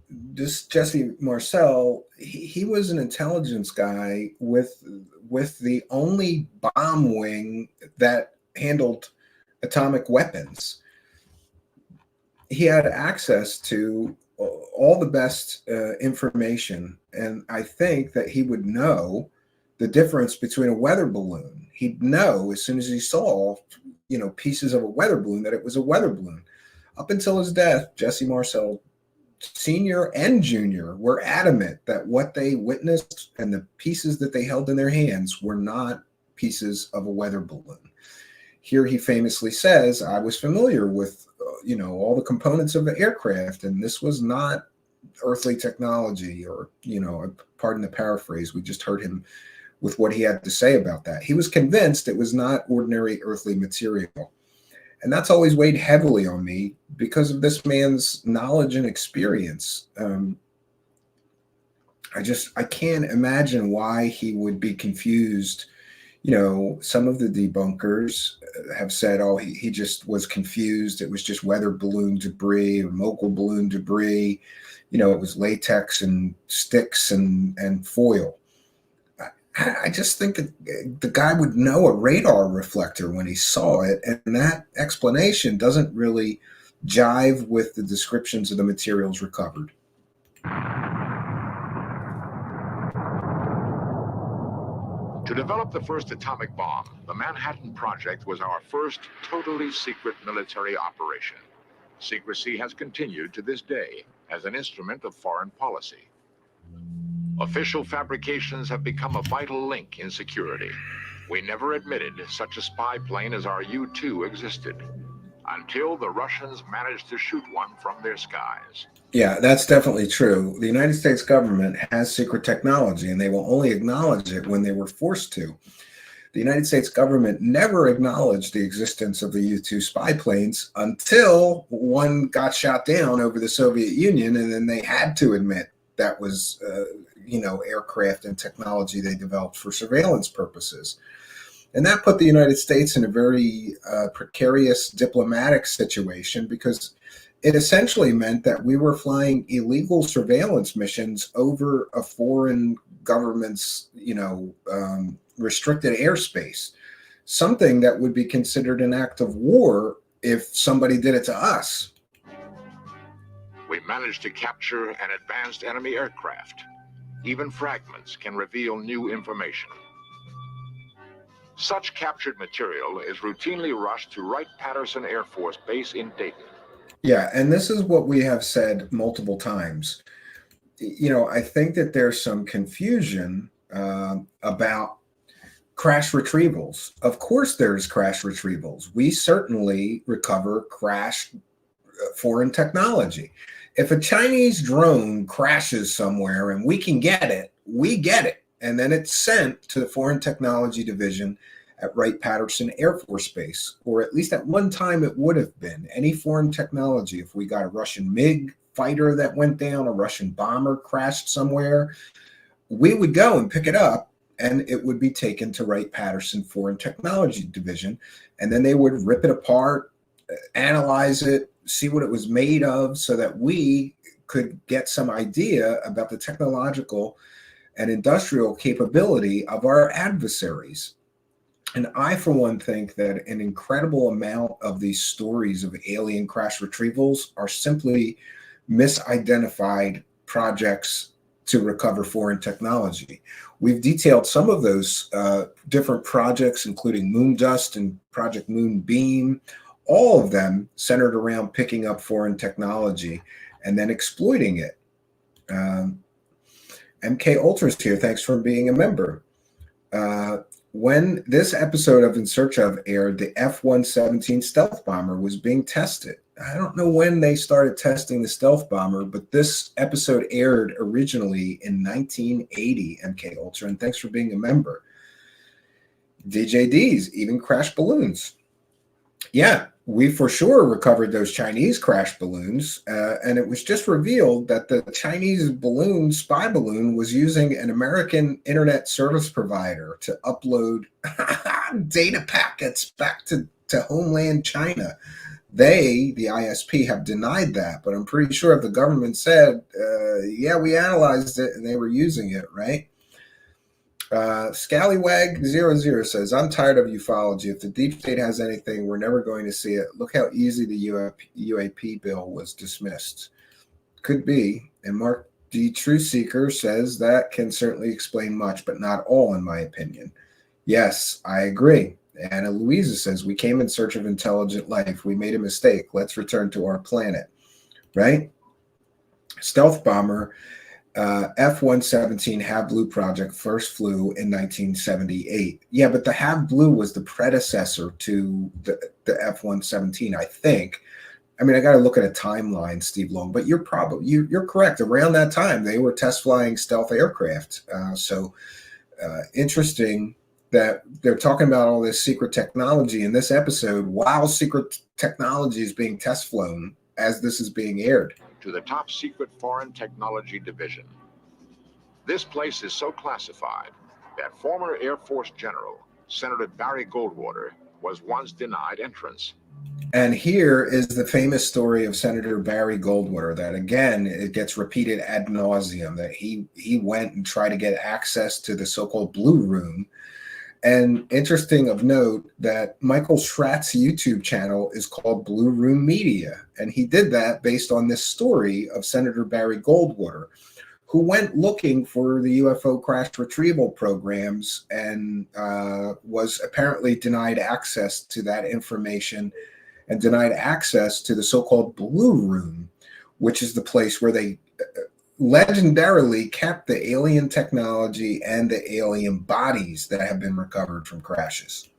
This Jesse Marcel, he was an intelligence guy with the only bomb wing that handled atomic weapons. He had access to all the best information, and I think that he would know the difference between a weather balloon. He'd know as soon as he saw, pieces of a weather balloon that it was a weather balloon. Up until his death, Jesse Marcel Sr. and Jr. were adamant that what they witnessed and the pieces that they held in their hands were not pieces of a weather balloon. Here he famously says, I was familiar with, all the components of the aircraft, and this was not earthly technology, or, pardon the paraphrase, we just heard him with what he had to say about that. He was convinced it was not ordinary earthly material. And that's always weighed heavily on me because of this man's knowledge and experience. I can't imagine why he would be confused. Some of the debunkers have said, oh, he just was confused. It was just weather balloon debris or mogul balloon debris. It was latex and sticks and foil. I just think that the guy would know a radar reflector when he saw it, and that explanation doesn't really jive with the descriptions of the materials recovered. To develop the first atomic bomb, the Manhattan Project was our first totally secret military operation. Secrecy has continued to this day as an instrument of foreign policy. Official fabrications have become a vital link in security. We never admitted such a spy plane as our U-2 existed, until the Russians managed to shoot one from their skies. Yeah, that's definitely true. The United States government has secret technology, and they will only acknowledge it when they were forced to. The United States government never acknowledged the existence of the U-2 spy planes until one got shot down over the Soviet Union, and then they had to admit that was, aircraft and technology they developed for surveillance purposes. And that put the United States in a very precarious diplomatic situation, because it essentially meant that we were flying illegal surveillance missions over a foreign government's, restricted airspace, something that would be considered an act of war if somebody did it to us. We managed to capture an advanced enemy aircraft. Even fragments can reveal new information. Such captured material is routinely rushed to Wright-Patterson Air Force Base in Dayton. Yeah, and this is what we have said multiple times. I think that there's some confusion about crash retrievals. Of course there's crash retrievals. We certainly recover crashed foreign technology. If a Chinese drone crashes somewhere and we can get it, we get it. And then it's sent to the Foreign Technology Division at Wright-Patterson Air Force Base, or at least at one time it would have been. Any foreign technology, if we got a Russian MiG fighter that went down, a Russian bomber crashed somewhere, we would go and pick it up, and it would be taken to Wright-Patterson Foreign Technology Division, and then they would rip it apart, analyze it, see what it was made of, so that we could get some idea about the technological and industrial capability of our adversaries. And I, for one, think that an incredible amount of these stories of alien crash retrievals are simply misidentified projects to recover foreign technology. We've detailed some of those different projects, including Moondust and Project Moonbeam, all of them centered around picking up foreign technology and then exploiting it. MK Ultra's here. Thanks for being a member. When this episode of In Search Of aired, the F-117 stealth bomber was being tested. I don't know when they started testing the stealth bomber, but this episode aired originally in 1980, MK Ultra, and thanks for being a member. DJDs, even crash balloons. Yeah, we for sure recovered those Chinese crash balloons, and it was just revealed that the Chinese balloon, spy balloon, was using an American internet service provider to upload data packets back to homeland China. They, the ISP, have denied that, but I'm pretty sure if the government said, yeah, we analyzed it and they were using it, right? Scallywag00 says, I'm tired of ufology. If the deep state has anything, we're never going to see it. Look how easy the UAP bill was dismissed. Could be. And Mark D. Truthseeker says that can certainly explain much, but not all, in my opinion. Yes, I agree. Anna Louisa says, we came in search of intelligent life. We made a mistake. Let's return to our planet. Right? Stealth bomber. F-117 Have Blue project first flew in 1978. Yeah, but the Have Blue was the predecessor to the F-117, I think. I mean, I got to look at a timeline, Steve Long, but you're correct. Around that time, they were test flying stealth aircraft. So interesting that they're talking about all this secret technology in this episode while secret technology is being test flown as this is being aired. To the Top Secret Foreign Technology Division. This place is so classified that former Air Force General Senator Barry Goldwater was once denied entrance. And here is the famous story of Senator Barry Goldwater that, again, it gets repeated ad nauseum, that he went and tried to get access to the so-called Blue Room. And interesting of note that Michael Schratt's YouTube channel is called Blue Room Media. And he did that based on this story of Senator Barry Goldwater, who went looking for the UFO crash retrieval programs and was apparently denied access to that information and denied access to the so-called Blue Room, which is the place where they legendarily kept the alien technology and the alien bodies that have been recovered from crashes.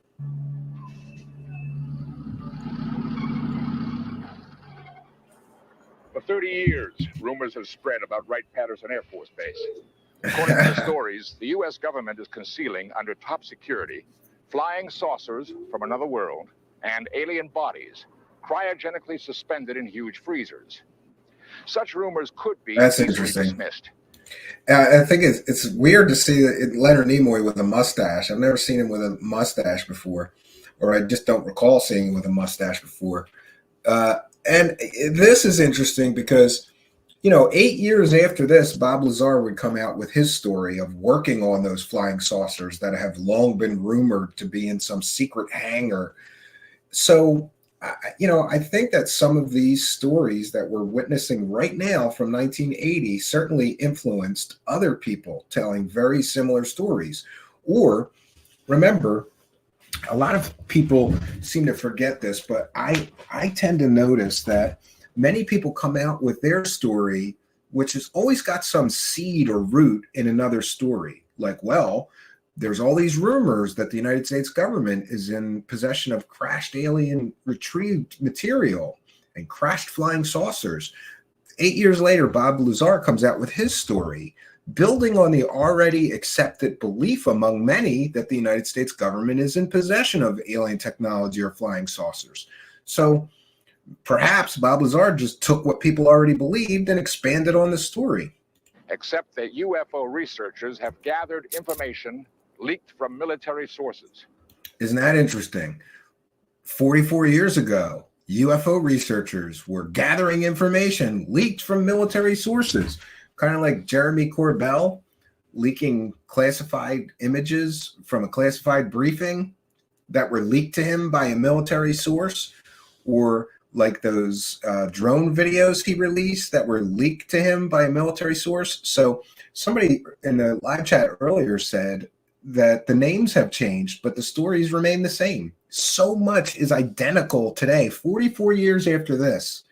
For 30 years, rumors have spread about Wright-Patterson Air Force Base. According to the stories, the U.S. government is concealing under top security flying saucers from another world, and alien bodies cryogenically suspended in huge freezers. Such rumors could be That's easily interesting. dismissed. I think it's weird to see Leonard Nimoy with a mustache. I've never seen him with a mustache before, or I just don't recall seeing him with a mustache before. And this is interesting because, 8 years after this, Bob Lazar would come out with his story of working on those flying saucers that have long been rumored to be in some secret hangar. So, I think that some of these stories that we're witnessing right now from 1980 certainly influenced other people telling very similar stories. Or remember, a lot of people seem to forget this, but I tend to notice that many people come out with their story, which has always got some seed or root in another story. Like, well, there's all these rumors that the United States government is in possession of crashed alien retrieved material and crashed flying saucers. 8 years later, Bob Lazar comes out with his story, building on the already accepted belief among many that the United States government is in possession of alien technology or flying saucers. So perhaps Bob Lazar just took what people already believed and expanded on the story. Except that UFO researchers have gathered information leaked from military sources. Isn't that interesting? 44 years ago, UFO researchers were gathering information leaked from military sources, kind of like Jeremy Corbell leaking classified images from a classified briefing that were leaked to him by a military source, or like those drone videos he released that were leaked to him by a military source. So somebody in the live chat earlier said that the names have changed, but the stories remain the same. So much is identical today, 44 years after this,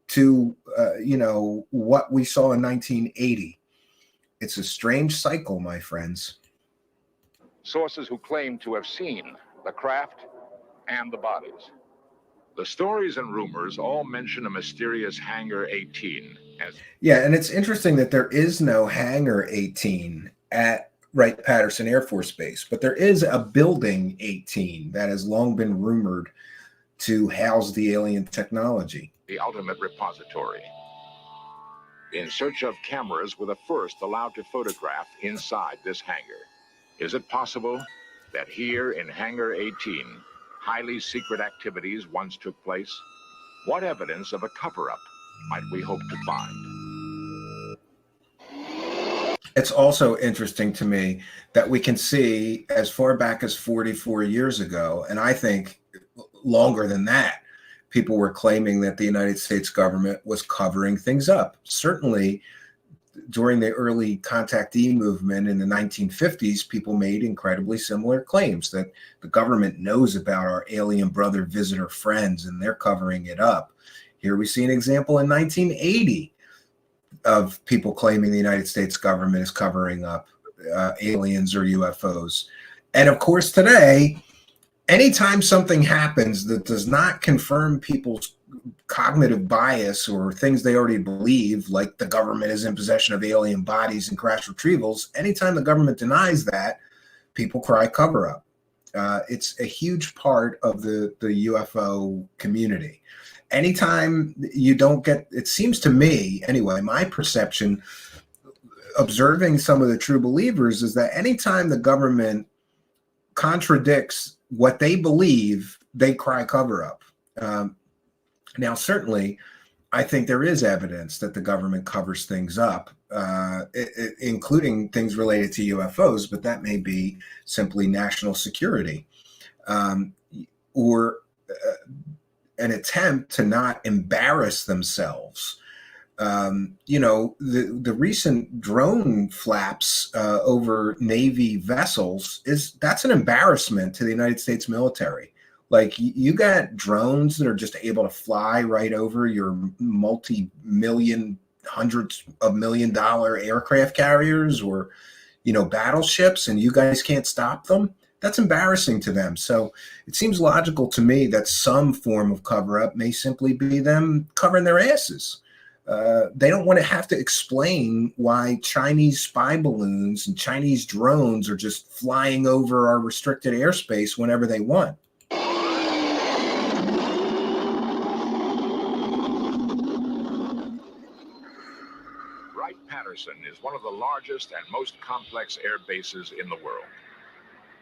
to what we saw in 1980. It's a strange cycle, my friends. Sources who claim to have seen the craft and the bodies. The stories and rumors all mention a mysterious Hangar 18. Yeah, and it's interesting that there is no Hangar 18 at Wright-Patterson Air Force Base, but there is a Building 18 that has long been rumored to house the alien technology. The ultimate repository. In search of cameras were the first allowed to photograph inside this hangar. Is it possible that here in Hangar 18, highly secret activities once took place? What evidence of a cover-up might we hope to find? It's also interesting to me that we can see as far back as 44 years ago, and I think longer than that, people were claiming that the United States government was covering things up. Certainly, during the early contactee movement in the 1950s, people made incredibly similar claims that the government knows about our alien brother visitor friends and they're covering it up. Here we see an example in 1980 of people claiming the United States government is covering up aliens or UFOs. And of course, today, anytime something happens that does not confirm people's cognitive bias or things they already believe, like the government is in possession of alien bodies and crash retrievals, anytime the government denies that, people cry cover up. It's a huge part of the UFO community. Anytime you don't get, it seems to me, anyway, my perception, observing some of the true believers, is that anytime the government contradicts what they believe, they cry cover up. Now, certainly, I think there is evidence that the government covers things up, including things related to UFOs, but that may be simply national security or an attempt to not embarrass themselves. The recent drone flaps over Navy vessels that's an embarrassment to the United States military. Like, you got drones that are just able to fly right over your multi-million, hundreds of $1 million aircraft carriers or, battleships, and you guys can't stop them. That's embarrassing to them. So it seems logical to me that some form of cover-up may simply be them covering their asses. They don't want to have to explain why Chinese spy balloons and Chinese drones are just flying over our restricted airspace whenever they want. Wright-Patterson is one of the largest and most complex air bases in the world.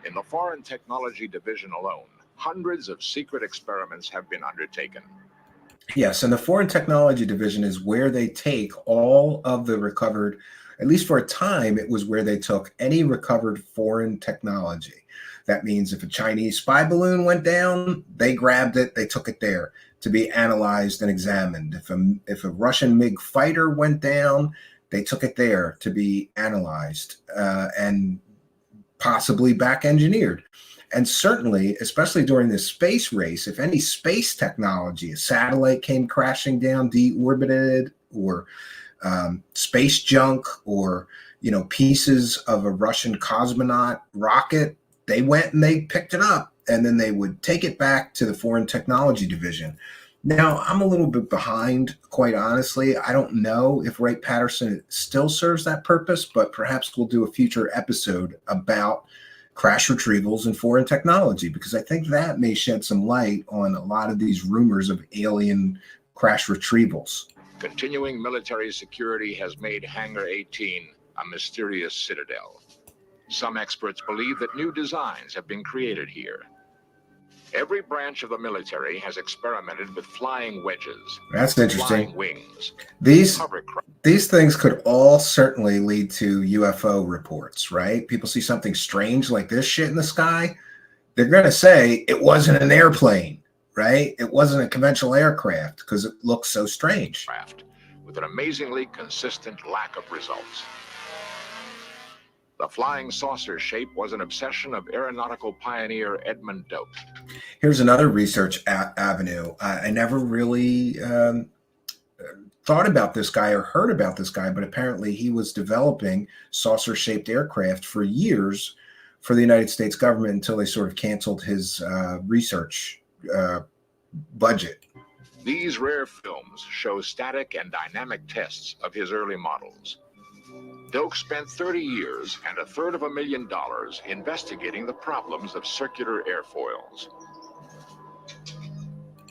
In the Foreign Technology Division alone, hundreds of secret experiments have been undertaken. Yes, and the Foreign Technology Division is where they take all of the recovered, at least for a time, it was where they took any recovered foreign technology. That means if a Chinese spy balloon went down, they grabbed it, they took it there to be analyzed and examined. If a Russian MiG fighter went down, they took it there to be analyzed and possibly back engineered. And certainly, especially during this space race, if any space technology, a satellite came crashing down, deorbited, or space junk, or pieces of a Russian cosmonaut rocket, they went and they picked it up, and then they would take it back to the Foreign Technology Division. Now, I'm a little bit behind, quite honestly. I don't know if Wright-Patterson still serves that purpose, but perhaps we'll do a future episode about crash retrievals and foreign technology, because I think that may shed some light on a lot of these rumors of alien crash retrievals. Continuing military security has made Hangar 18 a mysterious citadel. Some experts believe that new designs have been created here. Every branch of the military has experimented with flying wedges. That's interesting. Flying wings. These things could all certainly lead to UFO reports, right? People see something strange like this shit in the sky, they're going to say it wasn't an airplane, right? It wasn't a conventional aircraft because it looks so strange. With an amazingly consistent lack of results. The flying saucer shape was an obsession of aeronautical pioneer Edmund Doak. Here's another research avenue. I never really thought about this guy or heard about this guy, but apparently he was developing saucer-shaped aircraft for years for the United States government until they sort of canceled his research budget. These rare films show static and dynamic tests of his early models. Doak spent 30 years and $250,000 investigating the problems of circular airfoils.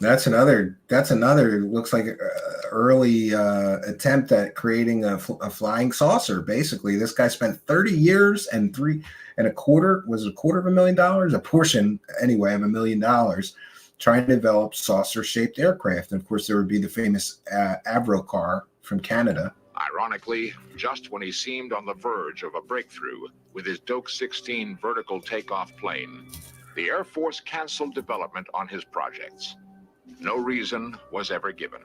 That's another looks like early attempt at creating a flying saucer. Basically, this guy spent 30 years and a quarter of $1 million, a portion anyway of $1 million, trying to develop saucer-shaped aircraft. And of course, there would be the famous Avro car from Canada. Ironically, just when he seemed on the verge of a breakthrough with his Doak 16 vertical takeoff plane, the Air Force canceled development on his projects. No reason was ever given.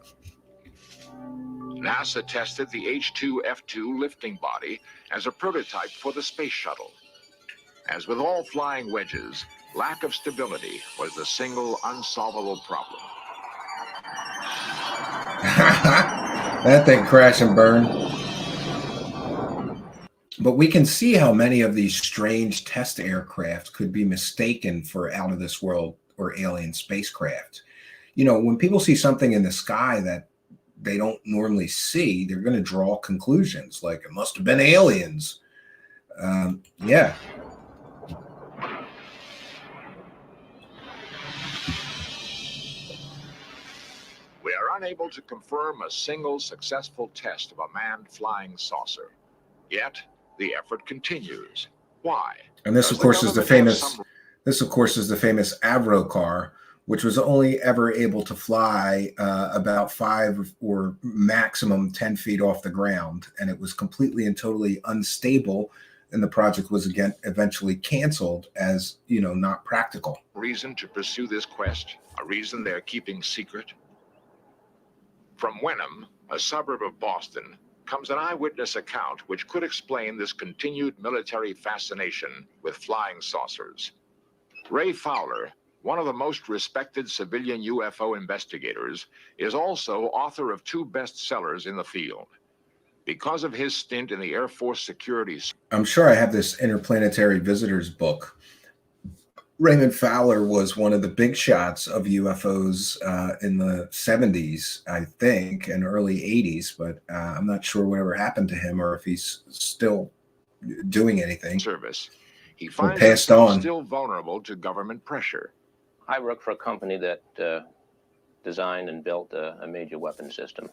NASA tested the H-2F2 lifting body as a prototype for the space shuttle. As with all flying wedges, lack of stability was the single unsolvable problem. That thing crash and burn. But we can see how many of these strange test aircraft could be mistaken for out of this world or alien spacecraft. When people see something in the sky that they don't normally see, they're going to draw conclusions like it must have been aliens. Yeah. We are unable to confirm a single successful test of a manned flying saucer. Yet, the effort continues. Why? And this, of course, is the famous Avro car, which was only ever able to fly about 5 or maximum 10 feet off the ground. And it was completely and totally unstable. And the project was again eventually canceled as, not practical. Reason to pursue this quest, a reason they're keeping secret. From Wenham, a suburb of Boston, comes an eyewitness account which could explain this continued military fascination with flying saucers. Ray Fowler, one of the most respected civilian UFO investigators, is also author of 2 bestsellers in the field. Because of his stint in the Air Force security... I'm sure I have this Interplanetary Visitors book. Raymond Fowler was one of the big shots of UFOs in the 70s, I think, and early 80s, but I'm not sure whatever happened to him or if he's still doing anything. Service. He finds passed himself on. still vulnerable to government pressure. I work for a company that designed and built a major weapon system.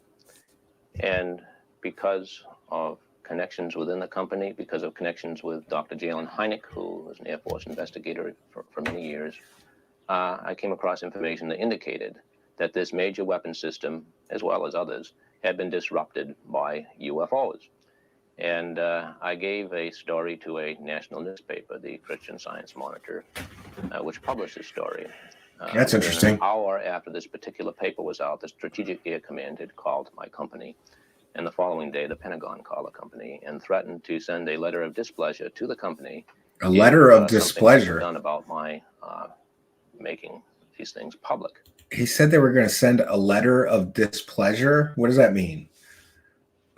And because of connections within the company, because of connections with Dr. Jalen Hynek, who was an Air Force investigator for many years, I came across information that indicated that this major weapon system, as well as others, had been disrupted by UFOs. And I gave a story to a national newspaper, the Christian Science Monitor, which published this story. That's interesting. An hour after this particular paper was out, the Strategic Air Command had called my company. And the following day, the Pentagon called the company and threatened to send a letter of displeasure to the company. A letter of something displeasure? done about my making these things public. He said they were going to send a letter of displeasure. What does that mean?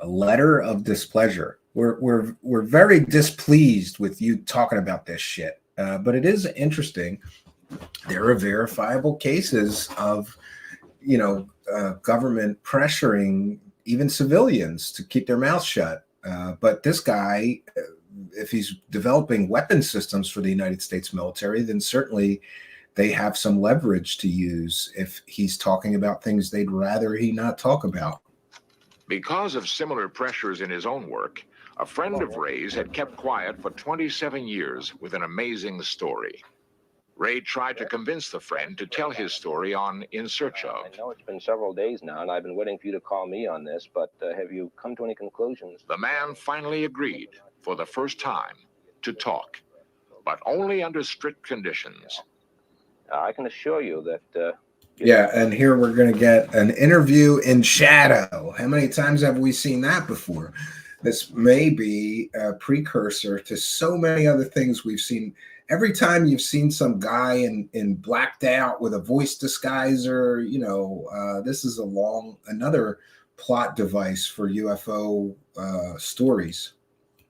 A letter of displeasure. We're very displeased with you talking about this shit. But it is interesting. There are verifiable cases of, government pressuring even civilians to keep their mouths shut. But this guy, if he's developing weapon systems for the United States military, then certainly they have some leverage to use if he's talking about things they'd rather he not talk about. Because of similar pressures in his own work, a friend of Ray's had kept quiet for 27 years with an amazing story. Ray tried to convince the friend to tell his story on In Search Of. I know it's been several days now, and I've been waiting for you to call me on this, but have you come to any conclusions? The man finally agreed, for the first time, to talk, but only under strict conditions. I can assure you that... Yeah, and here we're going to get an interview in shadow. How many times have we seen that before? This may be a precursor to so many other things we've seen. Every time you've seen some guy in blacked out with a voice disguiser, this is another plot device for UFO stories.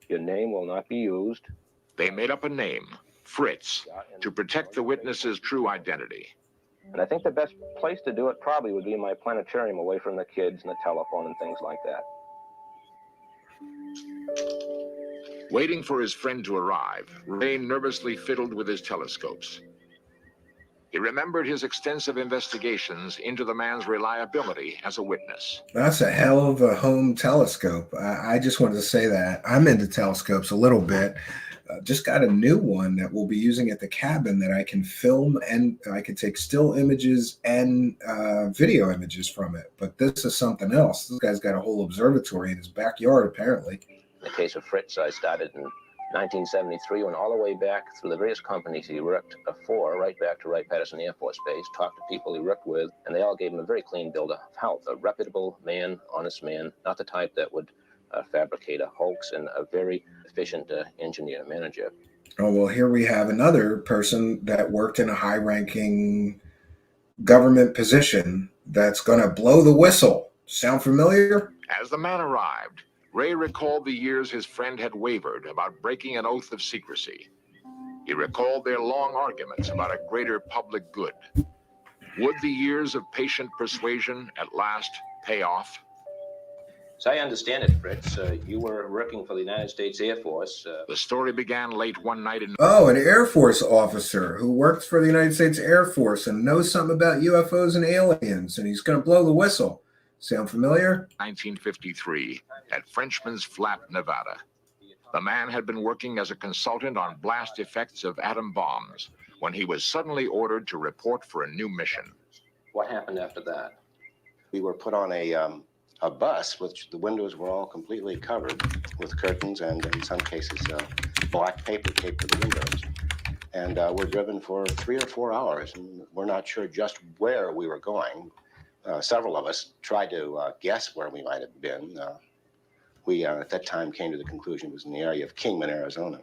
Your name will not be used. They made up a name, Fritz, to protect the witness's true identity. And I think the best place to do it probably would be in my planetarium, away from the kids and the telephone and things like that. Waiting for his friend to arrive, Ray nervously fiddled with his telescopes. He remembered his extensive investigations into the man's reliability as a witness. That's a hell of a home telescope. I just wanted to say that. I'm into telescopes a little bit. Just got a new one that we'll be using at the cabin that I can film, and I can take still images and video images from it. But this is something else. This guy's got a whole observatory in his backyard, apparently. In the case of Fritz, I started in 1973, went all the way back through the various companies he worked for, right back to Wright-Patterson Air Force Base, talked to people he worked with, and they all gave him a very clean bill of health. A reputable man, honest man, not the type that would fabricate a hoax, and a very efficient engineer manager. Oh, well, here we have another person that worked in a high-ranking government position that's going to blow the whistle. Sound familiar? As the man arrived, Ray recalled the years his friend had wavered about breaking an oath of secrecy. He recalled their long arguments about a greater public good. Would the years of patient persuasion at last pay off? As I understand it, Fritz, you were working for the United States Air Force. The story began late one night in... Oh, an Air Force officer who works for the United States Air Force and knows something about UFOs and aliens, and he's going to blow the whistle. Sound familiar? 1953 at Frenchman's Flat, Nevada. The man had been working as a consultant on blast effects of atom bombs when he was suddenly ordered to report for a new mission. What happened after that? We were put on a bus, which the windows were all completely covered with curtains and, in some cases, black paper taped to the windows. And we're driven for 3 or 4 hours, and we're not sure just where we were going. Several of us tried to guess where we might have been. We, at that time, came to the conclusion it was in the area of Kingman, Arizona.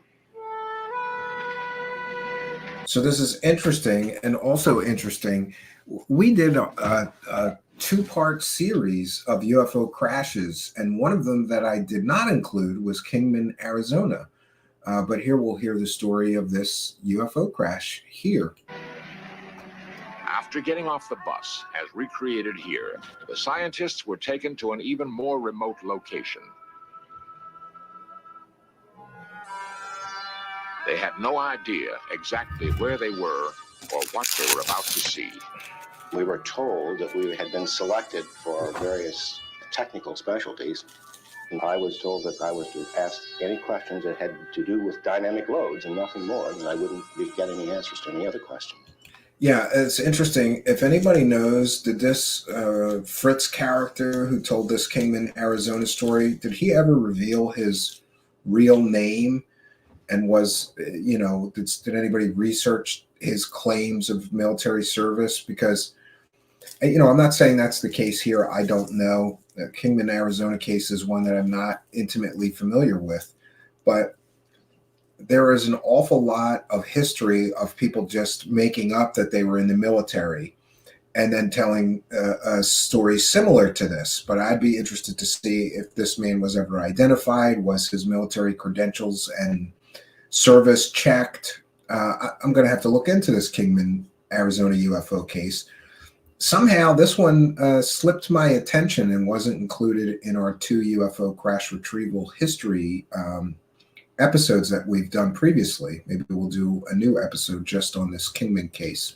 So this is interesting, and also interesting. We did a two-part series of UFO crashes, and one of them that I did not include was Kingman, Arizona. But here we'll hear the story of this UFO crash here. After getting off the bus, as recreated here, the scientists were taken to an even more remote location. They had no idea exactly where they were or what they were about to see. We were told that we had been selected for various technical specialties. And I was told that I was to ask any questions that had to do with dynamic loads and nothing more, and I wouldn't get any answers to any other question. Yeah, it's interesting. If anybody knows, did this Fritz character who told this Kingman, Arizona story, did he ever reveal his real name? And was, did anybody research his claims of military service? Because, I'm not saying that's the case here. I don't know. The Kingman, Arizona case is one that I'm not intimately familiar with. But there is an awful lot of history of people just making up that they were in the military and then telling a story similar to this. But I'd be interested to see if this man was ever identified, was his military credentials and service checked. I'm going to have to look into this Kingman, Arizona UFO case. Somehow this one slipped my attention and wasn't included in our 2 UFO crash retrieval history episodes that we've done previously. Maybe we'll do a new episode just on this Kingman case.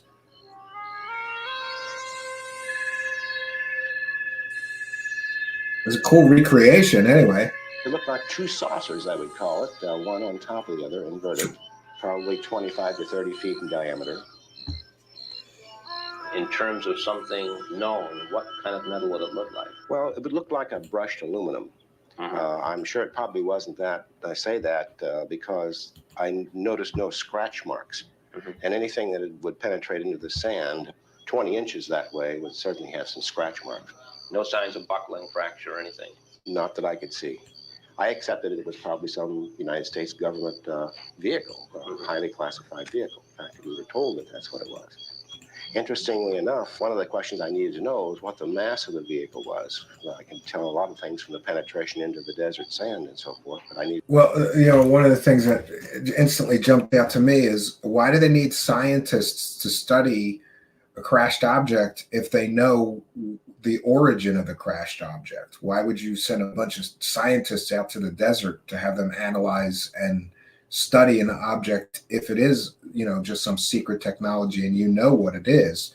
It was a cool recreation anyway. It looked like 2 saucers, I would call it, one on top of the other, inverted, probably 25 to 30 feet in diameter. In terms of something known, what kind of metal would it look like? Well, it would look like a brushed aluminum. I'm sure it probably wasn't that. I say that because I noticed no scratch marks. And anything that would penetrate into the sand 20 inches that way would certainly have some scratch marks. No signs of buckling, fracture, or anything? Not that I could see. I accepted it was probably some United States government vehicle, a highly classified vehicle. In fact, we were told that that's what it was. Interestingly enough, one of the questions I needed to know was what the mass of the vehicle was. Well, I can tell a lot of things from the penetration into the desert sand and so forth, but I need... Well, one of the things that instantly jumped out to me is, why do they need scientists to study a crashed object if they know the origin of the crashed object? Why would you send a bunch of scientists out to the desert to have them analyze and study an object if it is, just some secret technology and what it is?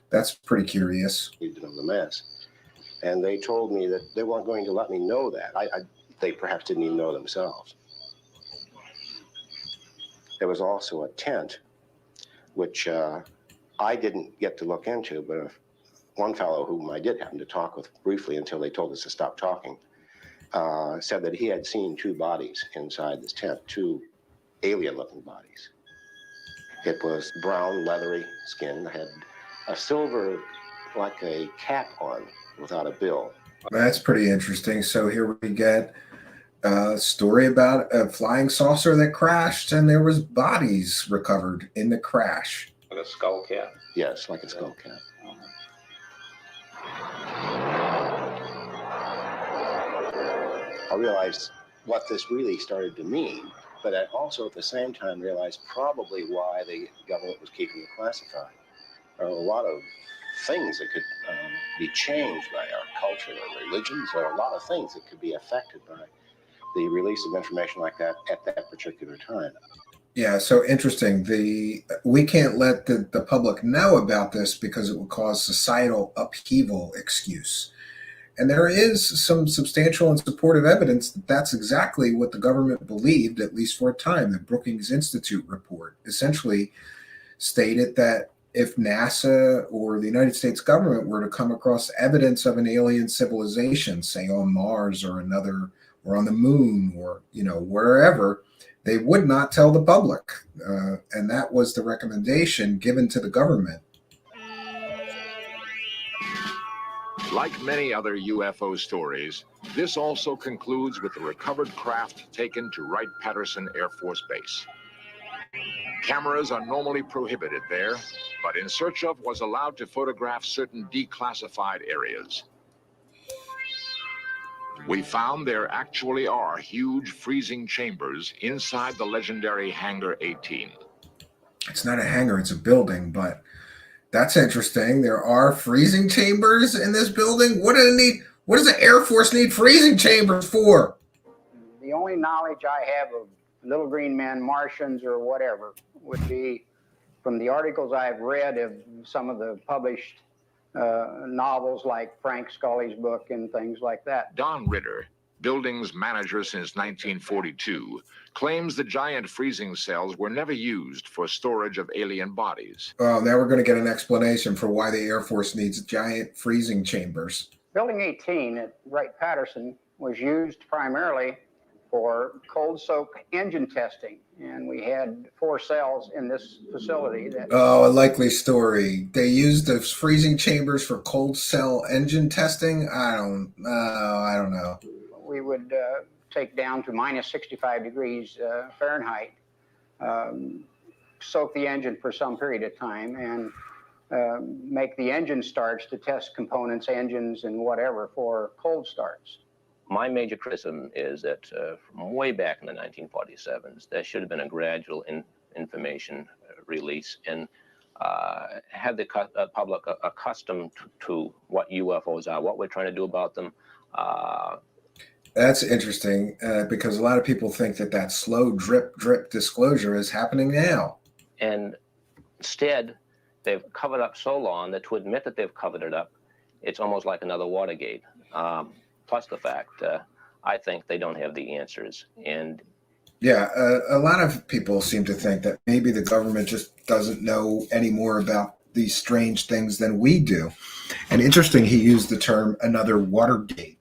That's pretty curious. Need to know the mass. And they told me that they weren't going to let me know that. They perhaps didn't even know themselves. There was also a tent, which I didn't get to look into, but one fellow whom I did happen to talk with briefly until they told us to stop talking, said that he had seen 2 bodies inside this tent, 2 alien-looking bodies. It was brown, leathery skin, had a silver, like a cap on, without a bill. That's pretty interesting. So here we get a story about a flying saucer that crashed, and there was bodies recovered in the crash. Like a skull cap? Yes, like a skull cap. I realized what this really started to mean, but I also at the same time realized probably why the government was keeping it classified. There are a lot of things that could be changed by our culture or religions. There are a lot of things that could be affected by the release of information like that at that particular time. Yeah, so interesting. We can't let the public know about this because it will cause societal upheaval excuse. And there is some substantial and supportive evidence that that's exactly what the government believed, at least for a time. The Brookings Institute report essentially stated that if NASA or the United States government were to come across evidence of an alien civilization, say on Mars or on the moon or, wherever, they would not tell the public. And that was the recommendation given to the government. Like many other UFO stories, this also concludes with the recovered craft taken to Wright-Patterson Air Force Base. Cameras are normally prohibited there, but In Search Of was allowed to photograph certain declassified areas. We found there actually are huge freezing chambers inside the legendary Hangar 18. It's not a hangar, it's a building, but that's interesting. There are freezing chambers in this building. What do they need? What does the Air Force need freezing chambers for? The only knowledge I have of little green men, Martians, or whatever would be from the articles I've read of some of the published novels like Frank Scully's book and things like that. Don Ritter, buildings manager since 1942, claims the giant freezing cells were never used for storage of alien bodies. Now we're going to get an explanation for why the Air Force needs giant freezing chambers. Building 18 at Wright-Patterson was used primarily for cold soak engine testing, and we had 4 cells in this facility that... Oh, a likely story. They used the freezing chambers for cold cell engine testing? I don't know. We would take down to minus 65 degrees Fahrenheit, soak the engine for some period of time, and make the engine starts to test components, engines, and whatever for cold starts. My major criticism is that from way back in the 1947s, there should have been a gradual information release and had the public accustomed to what UFOs are, what we're trying to do about them. That's interesting because a lot of people think that slow drip disclosure is happening now. And instead, they've covered up so long that to admit that they've covered it up, it's almost like another Watergate. Plus the fact, I think they don't have the answers. And yeah, a lot of people seem to think that maybe the government just doesn't know any more about these strange things than we do. And interesting, he used the term another Watergate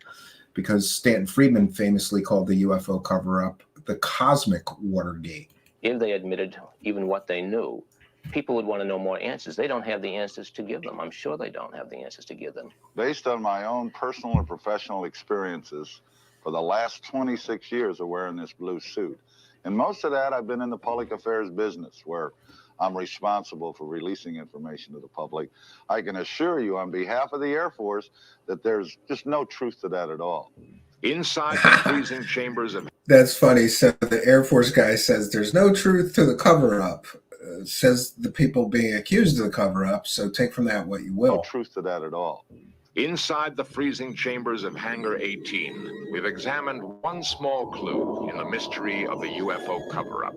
because Stanton Friedman famously called the UFO cover-up the cosmic Watergate. If they admitted even what they knew, people would want to know more answers. They don't have the answers to give them. I'm sure they don't have the answers to give them. Based on my own personal and professional experiences for the last 26 years of wearing this blue suit, and most of that I've been in the public affairs business where I'm responsible for releasing information to the public. I can assure you on behalf of the Air Force that there's just no truth to that at all. Inside the freezing chambers of... That's funny. So the Air Force guy says there's no truth to the cover-up. Says the people being accused of the cover-up, so take from that what you will. No truth to that at all. Inside the freezing chambers of Hangar 18, we've examined one small clue in the mystery of the UFO cover-up.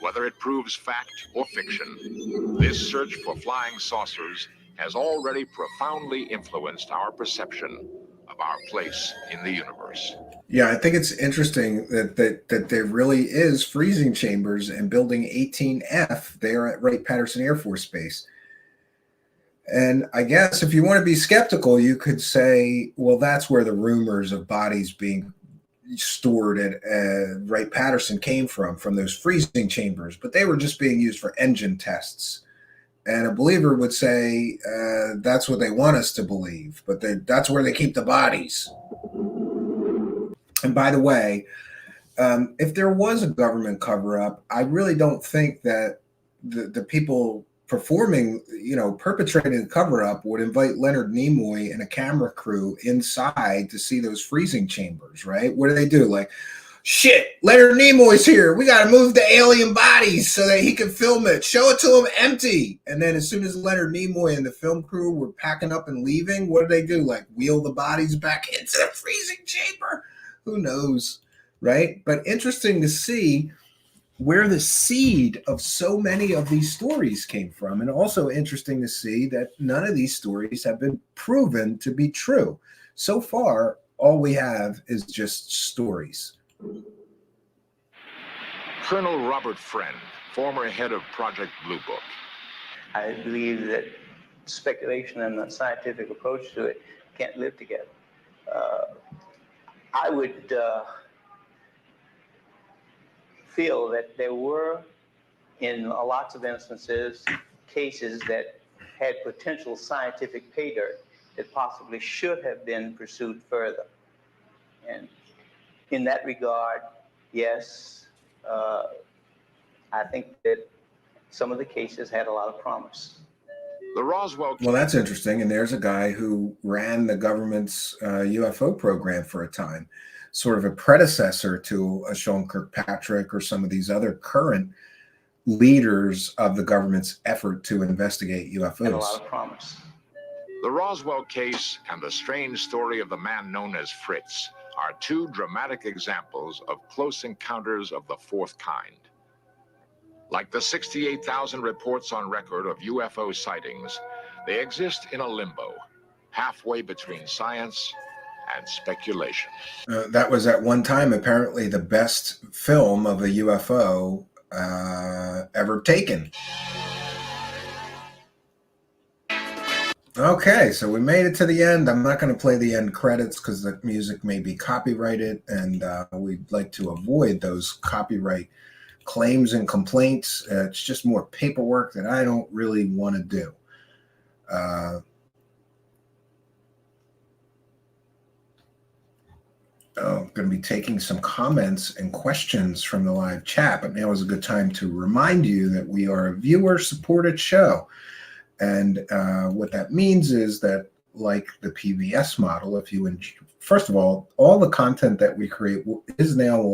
Whether it proves fact or fiction, this search for flying saucers has already profoundly influenced our perception of our place in the universe. Yeah, I think it's interesting that there really is freezing chambers in Building 18F there at Wright-Patterson Air Force Base. And I guess if you want to be skeptical, you could say, well, that's where the rumors of bodies being stored at Wright-Patterson came from those freezing chambers. But they were just being used for engine tests. And a believer would say that's what they want us to believe, but that's where they keep the bodies. And by the way, if there was a government cover-up, I really don't think that the people performing, perpetrating the cover-up would invite Leonard Nimoy and a camera crew inside to see those freezing chambers, right? What do? Like, shit, Leonard Nimoy's here. We got to move the alien bodies so that he can film it. Show it to him empty. And then as soon as Leonard Nimoy and the film crew were packing up and leaving, what do? Like, wheel the bodies back into the freezing chamber? Who knows, right? But interesting to see where the seed of so many of these stories came from. And also interesting to see that none of these stories have been proven to be true. So far, all we have is just stories. Colonel Robert Friend, former head of Project Blue Book. I believe that speculation and the scientific approach to it can't live together. I would feel that there were, in lots of instances, cases that had potential scientific pay dirt that possibly should have been pursued further. And in that regard, yes, I think that some of the cases had a lot of promise. The Roswell. Well, that's interesting. And there's a guy who ran the government's UFO program for a time, sort of a predecessor to a Sean Kirkpatrick or some of these other current leaders of the government's effort to investigate UFOs. And a lot of promise. The Roswell case and the strange story of the man known as Fritz are two dramatic examples of close encounters of the fourth kind. Like the 68,000 reports on record of UFO sightings, they exist in a limbo, halfway between science and speculation. That was at one time apparently the best film of a UFO ever taken. Okay, so we made it to the end. I'm not going to play the end credits because the music may be copyrighted, and we'd like to avoid those copyright claims and complaints. It's just more paperwork that I don't really want to do. I'm going to be taking some comments and questions from the live chat, but now is a good time to remind you that we are a viewer-supported show. And what that means is that, like the PBS model, if you first of all the content that we create will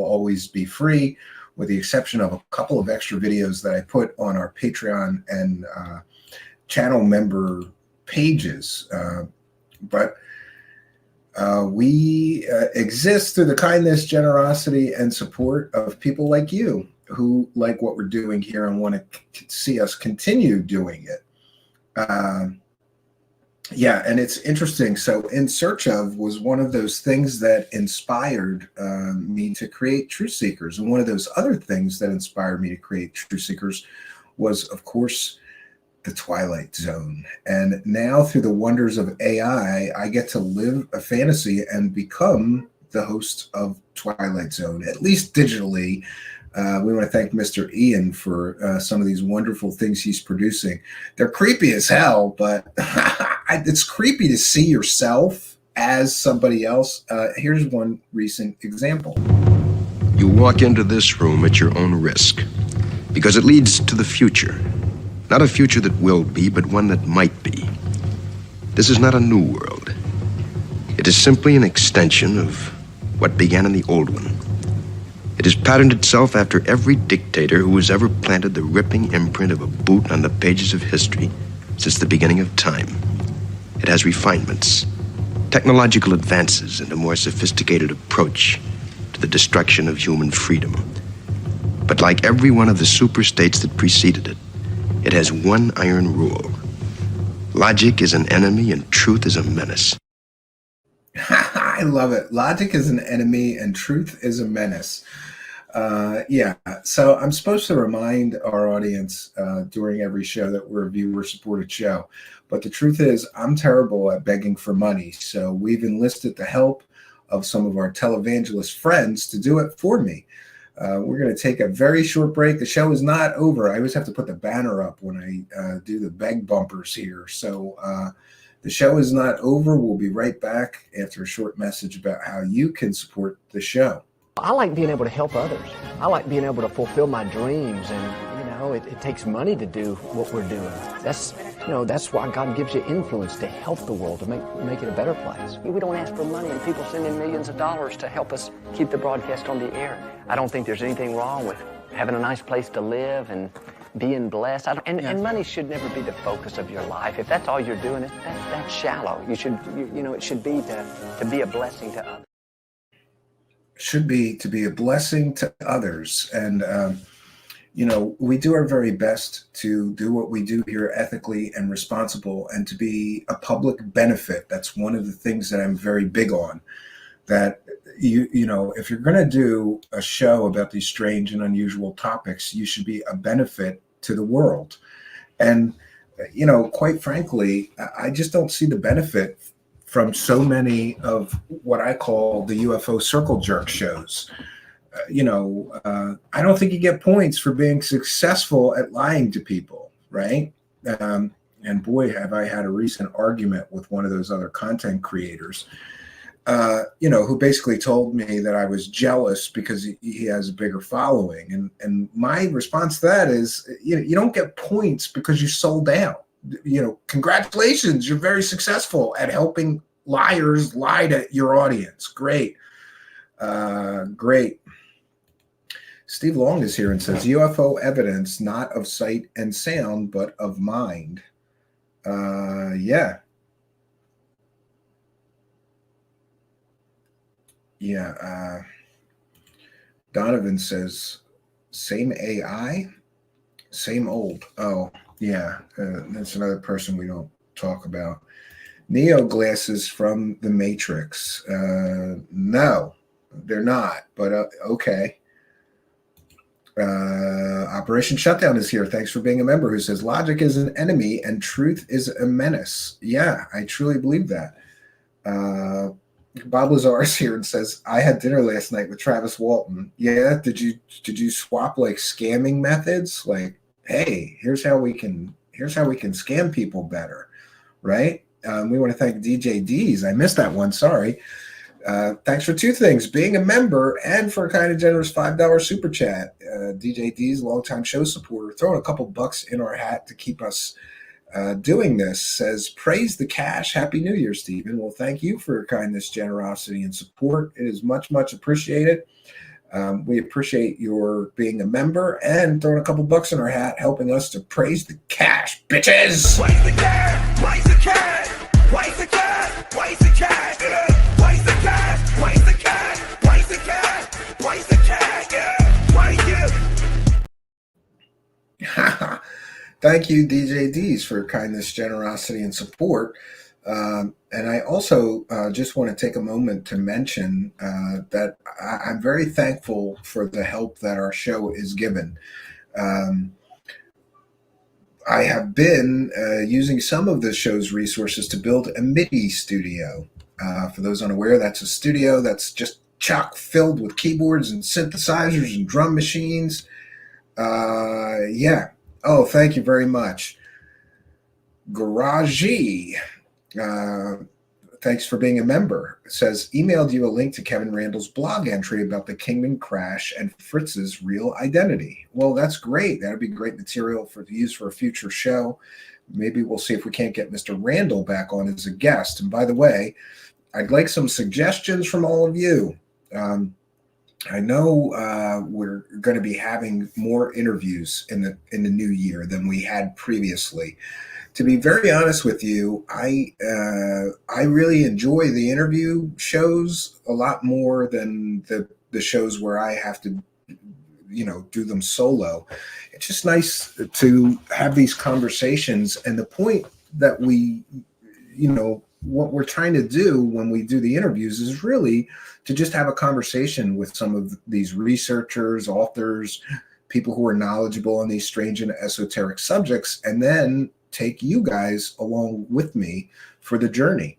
always be free, with the exception of a couple of extra videos that I put on our Patreon and channel member pages. But we exist through the kindness, generosity, and support of people like you who like what we're doing here and want to see us continue doing it. Yeah, and it's interesting. So In Search Of was one of those things that inspired me to create Truthseekers. And one of those other things that inspired me to create Truthseekers was, of course, the Twilight Zone. And now through the wonders of AI, I get to live a fantasy and become the host of Twilight Zone, at least digitally. We want to thank Mr. Ian for some of these wonderful things he's producing. They're creepy as hell, but it's creepy to see yourself as somebody else. Here's one recent example. You walk into this room at your own risk because it leads to the future. Not a future that will be, but one that might be. This is not a new world. It is simply an extension of what began in the old one. It has patterned itself after every dictator who has ever planted the ripping imprint of a boot on the pages of history since the beginning of time. It has refinements, technological advances, and a more sophisticated approach to the destruction of human freedom. But like every one of the superstates that preceded it, it has one iron rule. Logic is an enemy and truth is a menace. I love it. Logic is an enemy and truth is a menace. Yeah, so I'm supposed to remind our audience during every show that we're a viewer-supported show. But the truth is, I'm terrible at begging for money. So we've enlisted the help of some of our televangelist friends to do it for me. We're going to take a very short break. The show is not over. I always have to put the banner up when I do the beg bumpers here. So the show is not over. We'll be right back after a short message about how you can support the show. I like being able to help others. I like being able to fulfill my dreams, and it takes money to do what we're doing. That's why God gives you influence to help the world, to make it a better place. We don't ask for money, and people send in millions of dollars to help us keep the broadcast on the air. I don't think there's anything wrong with having a nice place to live and being blessed. And money should never be the focus of your life. If that's all you're doing, that's shallow. It should be to be a blessing to others. Should be to be a blessing to others. And, we do our very best to do what we do here ethically and responsible and to be a public benefit. That's one of the things that I'm very big on, that, if you're going to do a show about these strange and unusual topics, you should be a benefit to the world. And, quite frankly, I just don't see the benefit from so many of what I call the UFO circle jerk shows. I don't think you get points for being successful at lying to people, right? And boy, have I had a recent argument with one of those other content creators, who basically told me that I was jealous because he has a bigger following. And my response to that is, you don't get points because you sold out. congratulations, you're very successful at helping liars lie to your audience. Great. Great. Steve Long is here and says, UFO evidence, not of sight and sound, but of mind. Yeah. Yeah. Donovan says, same AI, same old. Oh, yeah. That's another person we don't talk about. Neo glasses from the Matrix. No, they're not, but okay. Operation Shutdown is here. Thanks for being a member, who says logic is an enemy and truth is a menace. Yeah, I truly believe that. Bob Lazar is here and says, I had dinner last night with Travis Walton. Yeah, did you swap like scamming methods? Like, hey, here's how we can scam people better, right? We want to thank DJ D's. I missed that one. Sorry. Thanks for two things, being a member and for a kind of generous $5 super chat. DJ D's, longtime show supporter, throwing a couple bucks in our hat to keep us doing this, says, praise the cash. Happy New Year, Stephen. Well, thank you for your kindness, generosity, and support. It is much, much appreciated. We appreciate your being a member and throwing a couple bucks in our hat, helping us to praise the cash, bitches. Praise the cash, praise the cash, praise the cash, praise the cash, praise the cash, praise the cash, praise the cash, praise the cash, praise you. Thank you, DJ D's, for your kindness, generosity, and support. And I also just want to take a moment to mention that I'm very thankful for the help that our show is given. I have been using some of the show's resources to build a MIDI studio. For those unaware, that's a studio that's just chock filled with keyboards and synthesizers and drum machines. Yeah. Oh, thank you very much. Garagey, thanks for being a member. It says, emailed you a link to Kevin Randall's blog entry about the Kingman crash and Fritz's real identity. Well, that's great. That would be great material to use for a future show. Maybe we'll see if we can't get Mr. Randall back on as a guest. And by the way, I'd like some suggestions from all of you. I know we're going to be having more interviews in the new year than we had previously. To be very honest with you, I really enjoy the interview shows a lot more than the shows where I have to, do them solo. It's just nice to have these conversations, and the point that we, what we're trying to do when we do the interviews is really to just have a conversation with some of these researchers, authors, people who are knowledgeable on these strange and esoteric subjects, and then take you guys along with me for the journey.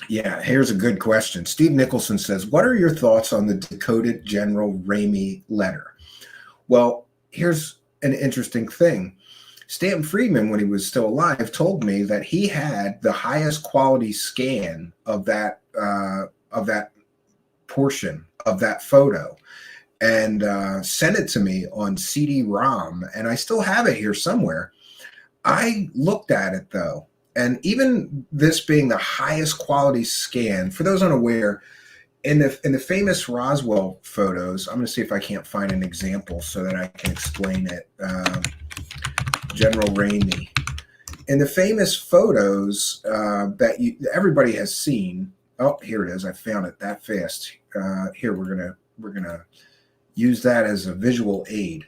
Yeah, here's a good question. Steve Nicholson says, what are your thoughts on the decoded General Ramey letter? Well, here's an interesting thing. Stanton Friedman, when he was still alive, told me that he had the highest quality scan of that portion of that photo, and sent it to me on CD-ROM, and I still have it here somewhere. I looked at it though, and even this being the highest quality scan, for those unaware, in the famous Roswell photos, I'm going to see if I can't find an example so that I can explain it. General Ramey. In the famous photos that everybody has seen. Oh, here it is. I found it that fast. Here we're gonna use that as a visual aid.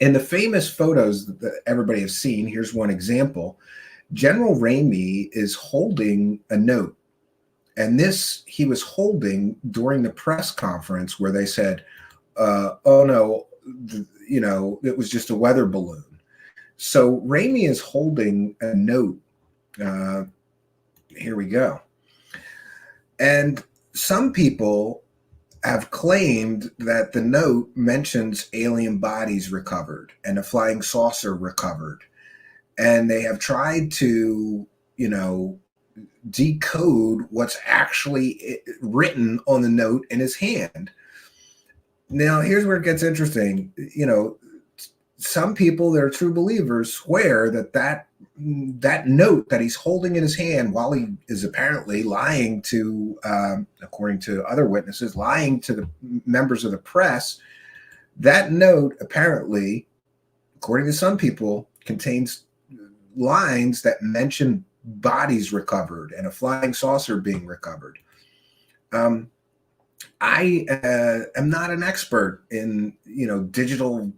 In the famous photos that everybody has seen, here's one example. General Ramey is holding a note, and this he was holding during the press conference where they said, "Oh no, it was just a weather balloon." So Ramey is holding a note. Here we go. And some people have claimed that the note mentions alien bodies recovered and a flying saucer recovered. And they have tried to, decode what's actually written on the note in his hand. Now, here's where it gets interesting. some people that are true believers swear that that note that he's holding in his hand while he is apparently lying to, according to other witnesses, lying to the members of the press, that note apparently, according to some people, contains lines that mention bodies recovered and a flying saucer being recovered. I am not an expert in, digital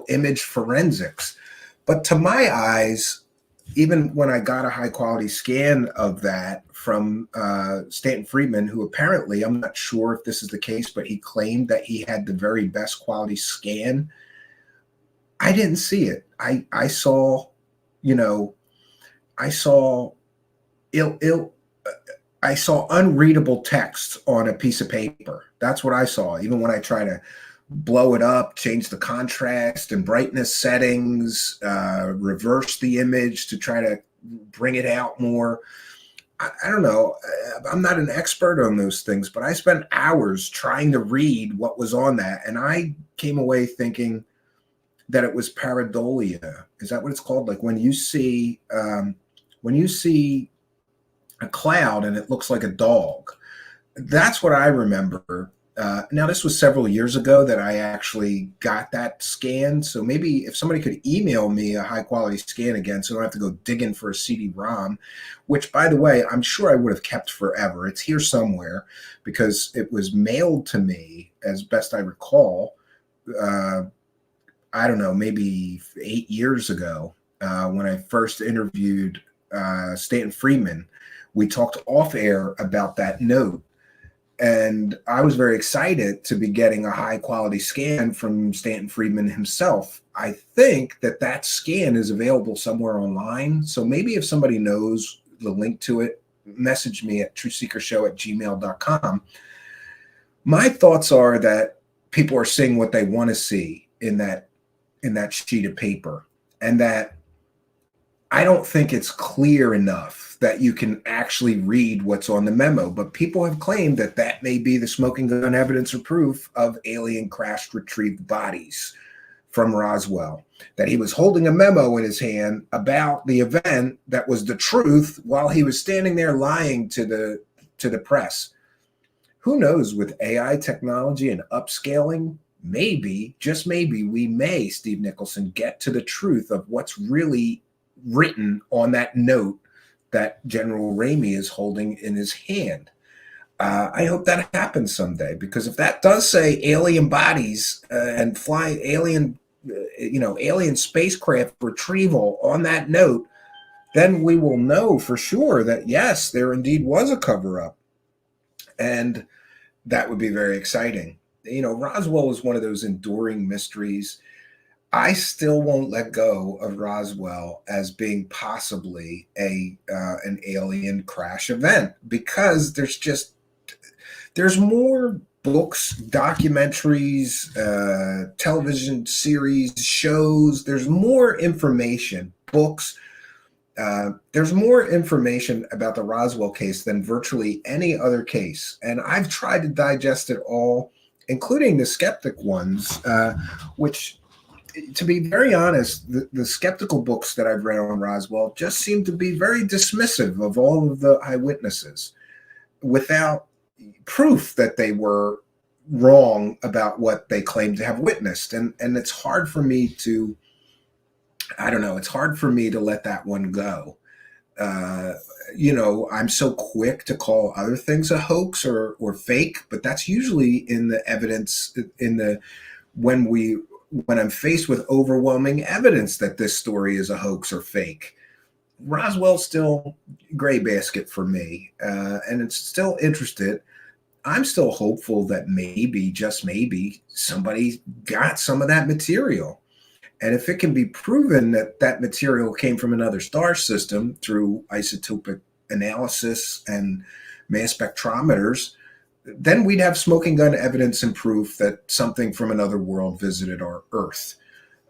image forensics, but to my eyes, even when I got a high quality scan of that from Stanton Friedman, who apparently, I'm not sure if this is the case, but he claimed that he had the very best quality scan. I didn't see it. I saw, I saw I saw unreadable text on a piece of paper. That's what I saw. Even when I try to blow it up, change the contrast and brightness settings, reverse the image to try to bring it out more. I don't know. I'm not an expert on those things, but I spent hours trying to read what was on that. And I came away thinking that it was pareidolia. Is that what it's called? Like when you see a cloud and it looks like a dog. That's what I remember. Now, this was several years ago that I actually got that scan. So maybe if somebody could email me a high quality scan again, so I don't have to go digging for a CD-ROM, which, by the way, I'm sure I would have kept forever. It's here somewhere because it was mailed to me, as best I recall, I don't know, maybe 8 years ago when I first interviewed Stanton Friedman. We talked off air about that note, and I was very excited to be getting a high quality scan from Stanton Friedman himself. I think that scan is available somewhere online. So maybe if somebody knows the link to it, message me at truthseekershow@gmail.com. My thoughts are that people are seeing what they want to see in that sheet of paper, and that I don't think it's clear enough that you can actually read what's on the memo, but people have claimed that may be the smoking gun evidence or proof of alien crashed retrieved bodies from Roswell, that he was holding a memo in his hand about the event that was the truth while he was standing there lying to the press. Who knows, with AI technology and upscaling, maybe, just maybe, we may, Steve Nicholson, get to the truth of what's really written on that note that General Ramey is holding in his hand. I hope that happens someday, because if that does say alien bodies and flying alien spacecraft retrieval on that note, then we will know for sure that yes, there indeed was a cover-up, and that would be very exciting. Roswell is one of those enduring mysteries. I still won't let go of Roswell as being possibly an alien crash event, because there's more books, documentaries, television series, shows. There's more information, books. There's more information about the Roswell case than virtually any other case. And I've tried to digest it all, including the skeptic ones, which, to be very honest, the skeptical books that I've read on Roswell just seem to be very dismissive of all of the eyewitnesses without proof that they were wrong about what they claimed to have witnessed. And it's hard for me to, it's hard for me to let that one go. I'm so quick to call other things a hoax or fake, but that's usually in the evidence when I'm faced with overwhelming evidence that this story is a hoax or fake. Roswell's still gray basket for me, and it's still interested. I'm still hopeful that maybe, just maybe, somebody got some of that material. And if it can be proven that material came from another star system through isotopic analysis and mass spectrometers, then we'd have smoking gun evidence and proof that something from another world visited our Earth.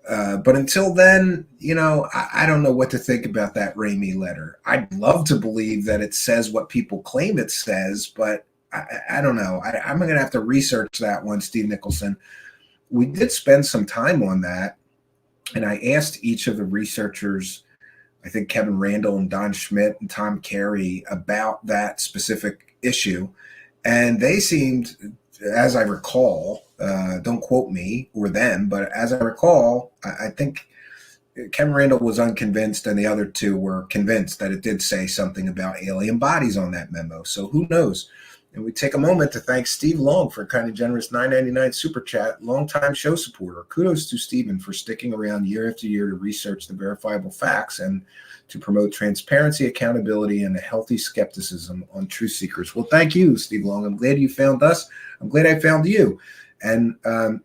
But until then, I don't know what to think about that Ramey letter. I'd love to believe that it says what people claim it says, but I don't know. I'm going to have to research that one, Steve Nicholson. we did spend some time on that. And I asked each of the researchers, I think Kevin Randall and Don Schmidt and Tom Carey, about that specific issue. And they seemed, as I recall, don't quote me or them, but as I recall, I think Kevin Randall was unconvinced and the other two were convinced that it did say something about alien bodies on that memo. So who knows? And we take a moment to thank Steve Long for a kind of generous $9.99 super chat, longtime show supporter. Kudos to Stephen for sticking around year after year to research the verifiable facts and to promote transparency, accountability, and a healthy skepticism on Truthseekers. Well, thank you, Steve Long. I'm glad you found us. I'm glad I found you. And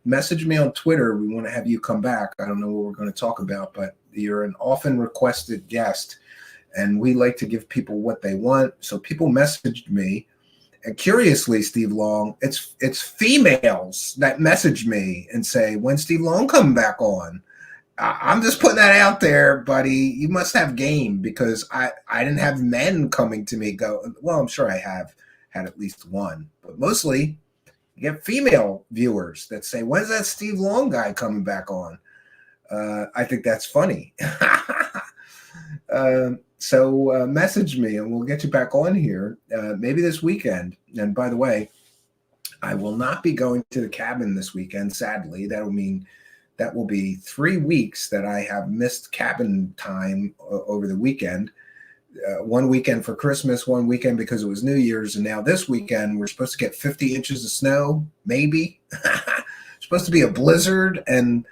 message me on Twitter. We want to have you come back. I don't know what we're going to talk about, but you're an often requested guest, and we like to give people what they want. So people messaged me. And curiously, Steve Long, it's females that message me and say, "When Steve Long coming back on?" I'm just putting that out there, buddy. You must have game, because I didn't have men coming to me go, well, I'm sure I have had at least one, but mostly you get female viewers that say, "When's that Steve Long guy coming back on?" I think that's funny. So message me and we'll get you back on here, maybe this weekend. And by the way, I will not be going to the cabin this weekend, sadly. That will be 3 weeks that I have missed cabin time over the weekend. 1 weekend for Christmas, 1 weekend because it was New Year's, and now this weekend we're supposed to get 50 inches of snow, maybe. Supposed to be a blizzard, and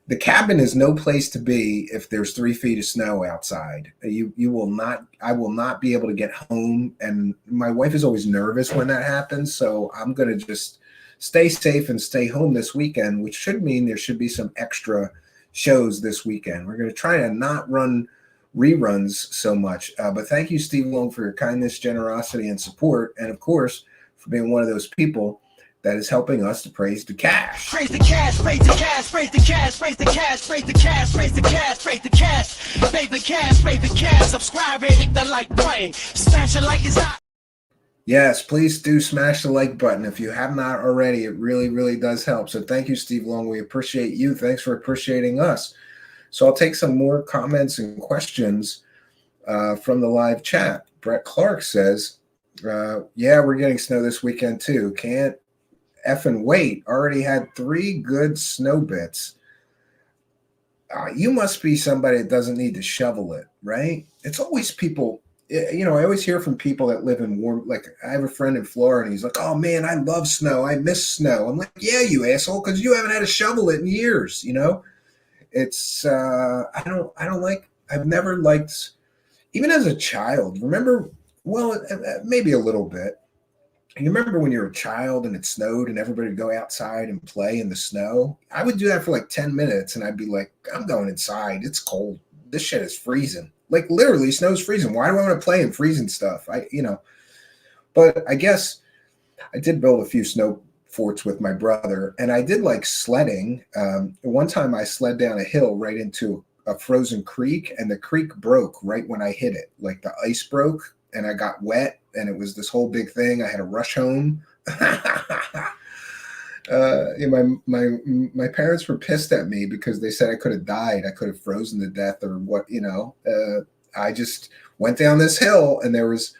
the cabin is no place to be if there's 3 feet of snow outside. You will not. I will not be able to get home, and my wife is always nervous when that happens. So I'm going to just stay safe and stay home this weekend, which should mean there should be some extra shows this weekend. We're going to try to not run reruns so much. But thank you, Steve Long, for your kindness, generosity, and support, and of course for being one of those people that is helping us to praise the cash. Praise the cash, praise the cash, praise the cash, praise the cash, praise the cash, praise the cash, praise the cash, praise the cash, praise the cash. Subscribe and hit the like button. Smash it like it's hot. Yes, please do smash the like button if you have not already. It really, really does help. So thank you, Steve Long. We appreciate you. Thanks for appreciating us. So I'll take some more comments and questions from the live chat. Brett Clark says, yeah, we're getting snow this weekend too. Can't effing wait. Already had 3 good snow bits. You must be somebody that doesn't need to shovel it, right? It's always people, I always hear from people that live in warm, like I have a friend in Florida and he's like, "Oh man, I love snow. I miss snow." I'm like, "Yeah, you asshole, because you haven't had to shovel it in years." It's I've never liked, even as a child, remember, well, maybe a little bit. You remember when you were a child and it snowed and everybody would go outside and play in the snow? I would do that for like 10 minutes and I'd be like, "I'm going inside. It's cold. This shit is freezing." Like literally snow's freezing. Why do I want to play in freezing stuff? But I guess I did build a few snow forts with my brother, and I did like sledding. One time I sled down a hill right into a frozen creek, and the creek broke right when I hit it. Like the ice broke and I got wet, and it was this whole big thing. I had to rush home. My parents were pissed at me because they said I could have died. I could have frozen to death or what, I just went down this hill, and there was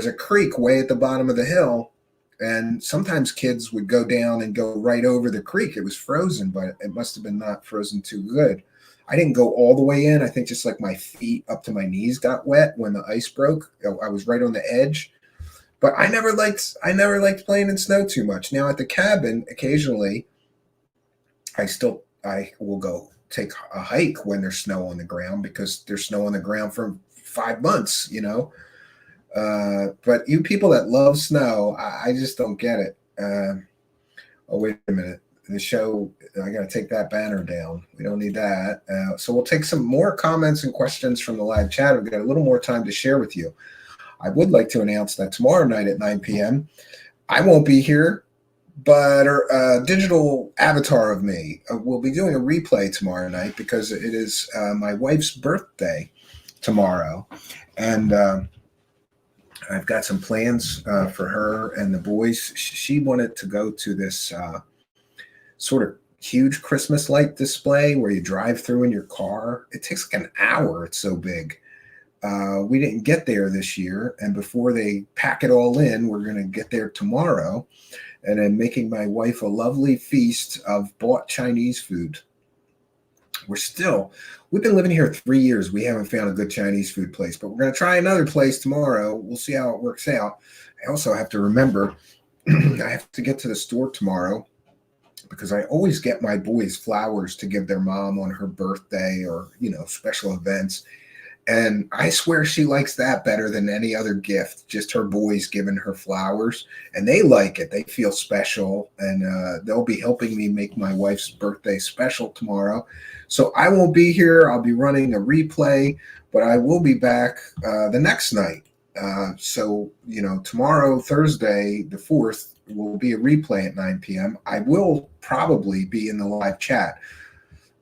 a creek way at the bottom of the hill. And sometimes kids would go down and go right over the creek. It was frozen, but it must have been not frozen too good. I didn't go all the way in. I think just like my feet up to my knees got wet when the ice broke. I was right on the edge. But I never liked playing in snow too much. Now at the cabin, occasionally, I will go take a hike when there's snow on the ground, because there's snow on the ground for 5 months, But you people that love snow, I just don't get it. Oh, wait a minute. The show, I got to take that banner down. We don't need that. So we'll take some more comments and questions from the live chat. We've got a little more time to share with you. I would like to announce that tomorrow night at 9 p.m., I won't be here, but a digital avatar of me will be doing a replay tomorrow night, because it is my wife's birthday tomorrow. And I've got some plans for her and the boys. She wanted to go to this sort of huge Christmas light display where you drive through in your car. It takes like an hour. It's so big. We didn't get there this year, and before they pack it all in, we're going to get there tomorrow, and I'm making my wife a lovely feast of bought Chinese food. We've been living here 3 years. We haven't found a good Chinese food place, but we're going to try another place tomorrow. We'll see how it works out. I also have to remember I have to get to the store tomorrow because I always get my boys flowers to give their mom on her birthday or, special events. And I swear she likes that better than any other gift, just her boys giving her flowers. And they like it. They feel special. And they'll be helping me make my wife's birthday special tomorrow. So I won't be here. I'll be running a replay, but I will be back the next night. So tomorrow, Thursday, the 4th, will be a replay at 9 p.m. I will probably be in the live chat.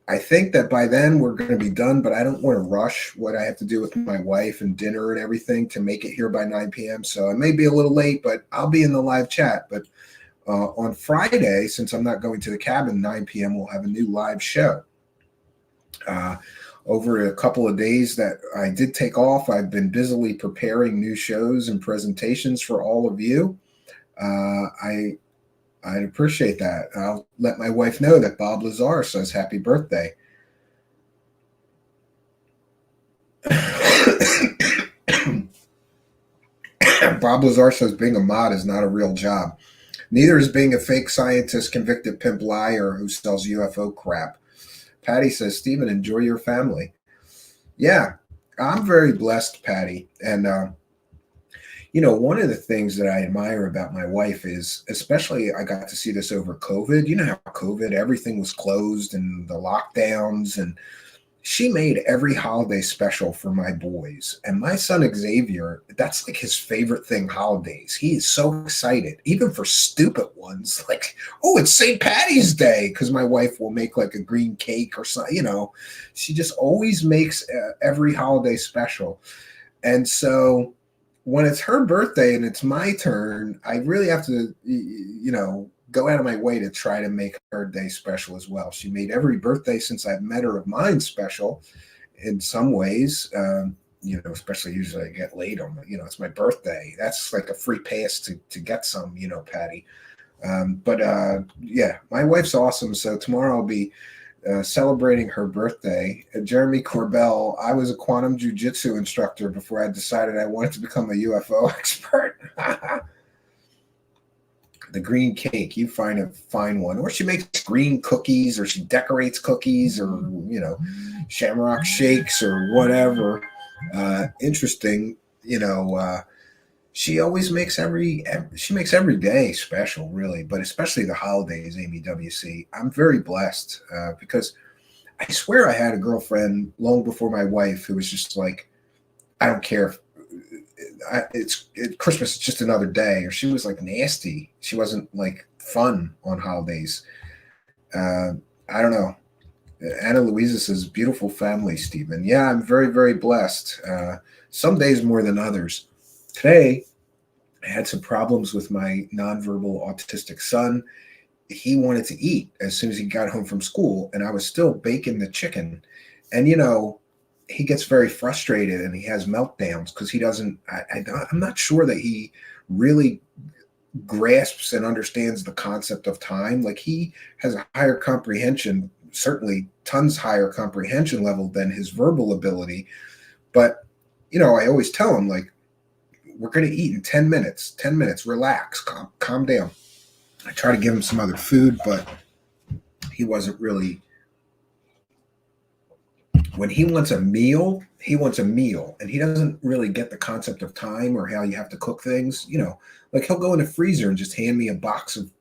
I think that by then we're going to be done, but I don't want to rush what I have to do with my wife and dinner and everything to make it here by 9 p.m. So I may be a little late, but I'll be in the live chat. But on Friday, since I'm not going to the cabin, 9 p.m., we'll have a new live show. Over a couple of days that I did take off, I've been busily preparing new shows and presentations for all of you. I'd appreciate that. I'll let my wife know that Bob Lazar says happy birthday. Bob Lazar says being a mod is not a real job. Neither is being a fake scientist, convicted pimp liar who sells UFO crap. Patty says, Stephen, enjoy your family. Yeah, I'm very blessed, Patty. And, one of the things that I admire about my wife is, especially I got to see this over COVID. You know how COVID, everything was closed and the lockdowns, and she made every holiday special for my boys. And my son Xavier, that's like his favorite thing, holidays. He is so excited, even for stupid ones, like, oh, it's St. Patty's Day, because my wife will make like a green cake or something. She just always makes every holiday special. And so when it's her birthday and it's my turn, I really have to, go out of my way to try to make her day special as well. She made every birthday since I've met her of mine special in some ways, especially usually I get late on, it's my birthday. That's like a free pass to get some, Patty. Yeah, my wife's awesome. So tomorrow I'll be celebrating her birthday. Jeremy Corbell, I was a quantum jujitsu instructor before I decided I wanted to become a UFO expert. The green cake, you find a fine one. Or she makes green cookies, or she decorates cookies, or, shamrock shakes or whatever. Interesting, she always makes every day special, really, but especially the holidays, Amy WC. I'm very blessed because I swear I had a girlfriend long before my wife who was just like, I don't care if Christmas is just another day, or she was like nasty. She wasn't like fun on holidays. I don't know. Anna Louisa says, beautiful family, Stephen. Yeah, I'm very, very blessed. Some days more than others. Today, I had some problems with my nonverbal autistic son. He wanted to eat as soon as he got home from school, and I was still baking the chicken. And, he gets very frustrated and he has meltdowns because he doesn't, I'm not sure that he really grasps and understands the concept of time. Like, he has a higher comprehension, certainly tons higher comprehension level than his verbal ability. But, I always tell him, like, we're going to eat in 10 minutes, relax, calm down. I try to give him some other food, but he wasn't really. When he wants a meal, and he doesn't really get the concept of time or how you have to cook things. Like, he'll go in the freezer and just hand me a box of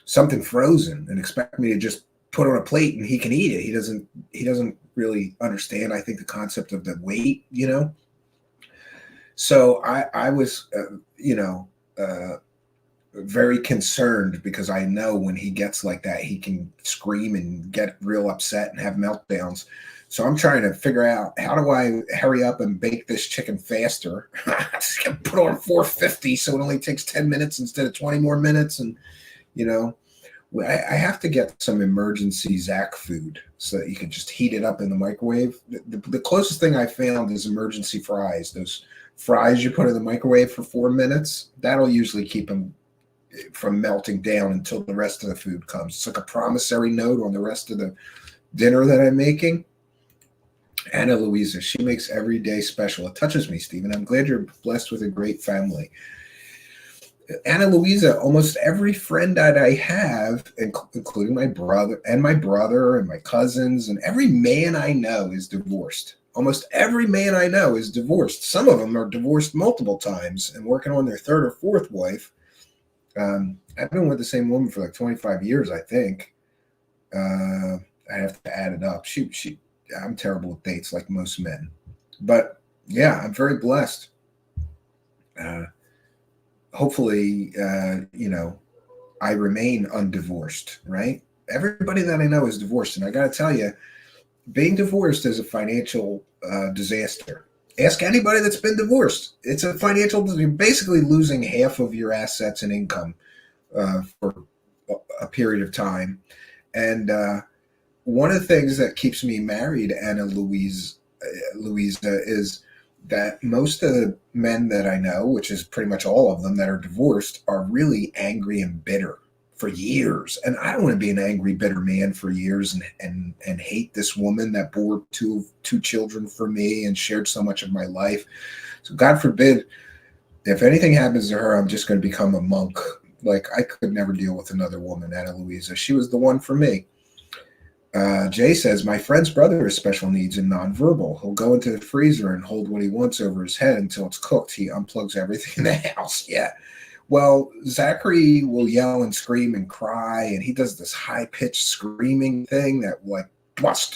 something frozen and expect me to just put on a plate and he can eat it. He doesn't really understand, I think, the concept of the weight, So I was, very concerned because I know when he gets like that, he can scream and get real upset and have meltdowns. So I'm trying to figure out, how do I hurry up and bake this chicken faster? Just put on 450 so it only takes 10 minutes instead of 20 more minutes. And, I have to get some emergency Zach food so that you can just heat it up in the microwave. The closest thing I found is emergency fries. Those fries you put in the microwave for 4 minutes, that'll usually keep them from melting down until the rest of the food comes. It's like a promissory note on the rest of the dinner that I'm making. Anna Louisa, she makes every day special. It touches me, Stephen. I'm glad you're blessed with a great family. Anna Louisa, almost every friend that I have, including my brother and my cousins, and every man I know is divorced. Almost every man I know is divorced. Some of them are divorced multiple times and working on their third or fourth wife. I've been with the same woman for like 25 years, I think. I have to add it up. I'm terrible with dates like most men. But yeah, I'm very blessed. Hopefully, I remain undivorced, right? Everybody that I know is divorced. And I got to tell you, being divorced is a financial disaster. Ask anybody that's been divorced. It's a financial, you're basically losing half of your assets and income for a period of time. And one of the things that keeps me married, Anna Louisa, is that most of the men that I know, which is pretty much all of them that are divorced, are really angry and bitter for years. And I don't want to be an angry, bitter man for years and hate this woman that bore two children for me and shared so much of my life. So God forbid, if anything happens to her, I'm just going to become a monk. Like, I could never deal with another woman, Anna Louisa. She was the one for me. Jay says, my friend's brother has special needs and nonverbal. He'll go into the freezer and hold what he wants over his head until it's cooked. He unplugs everything in the house. Yeah. Well, Zachary will yell and scream and cry, and he does this high-pitched screaming thing that like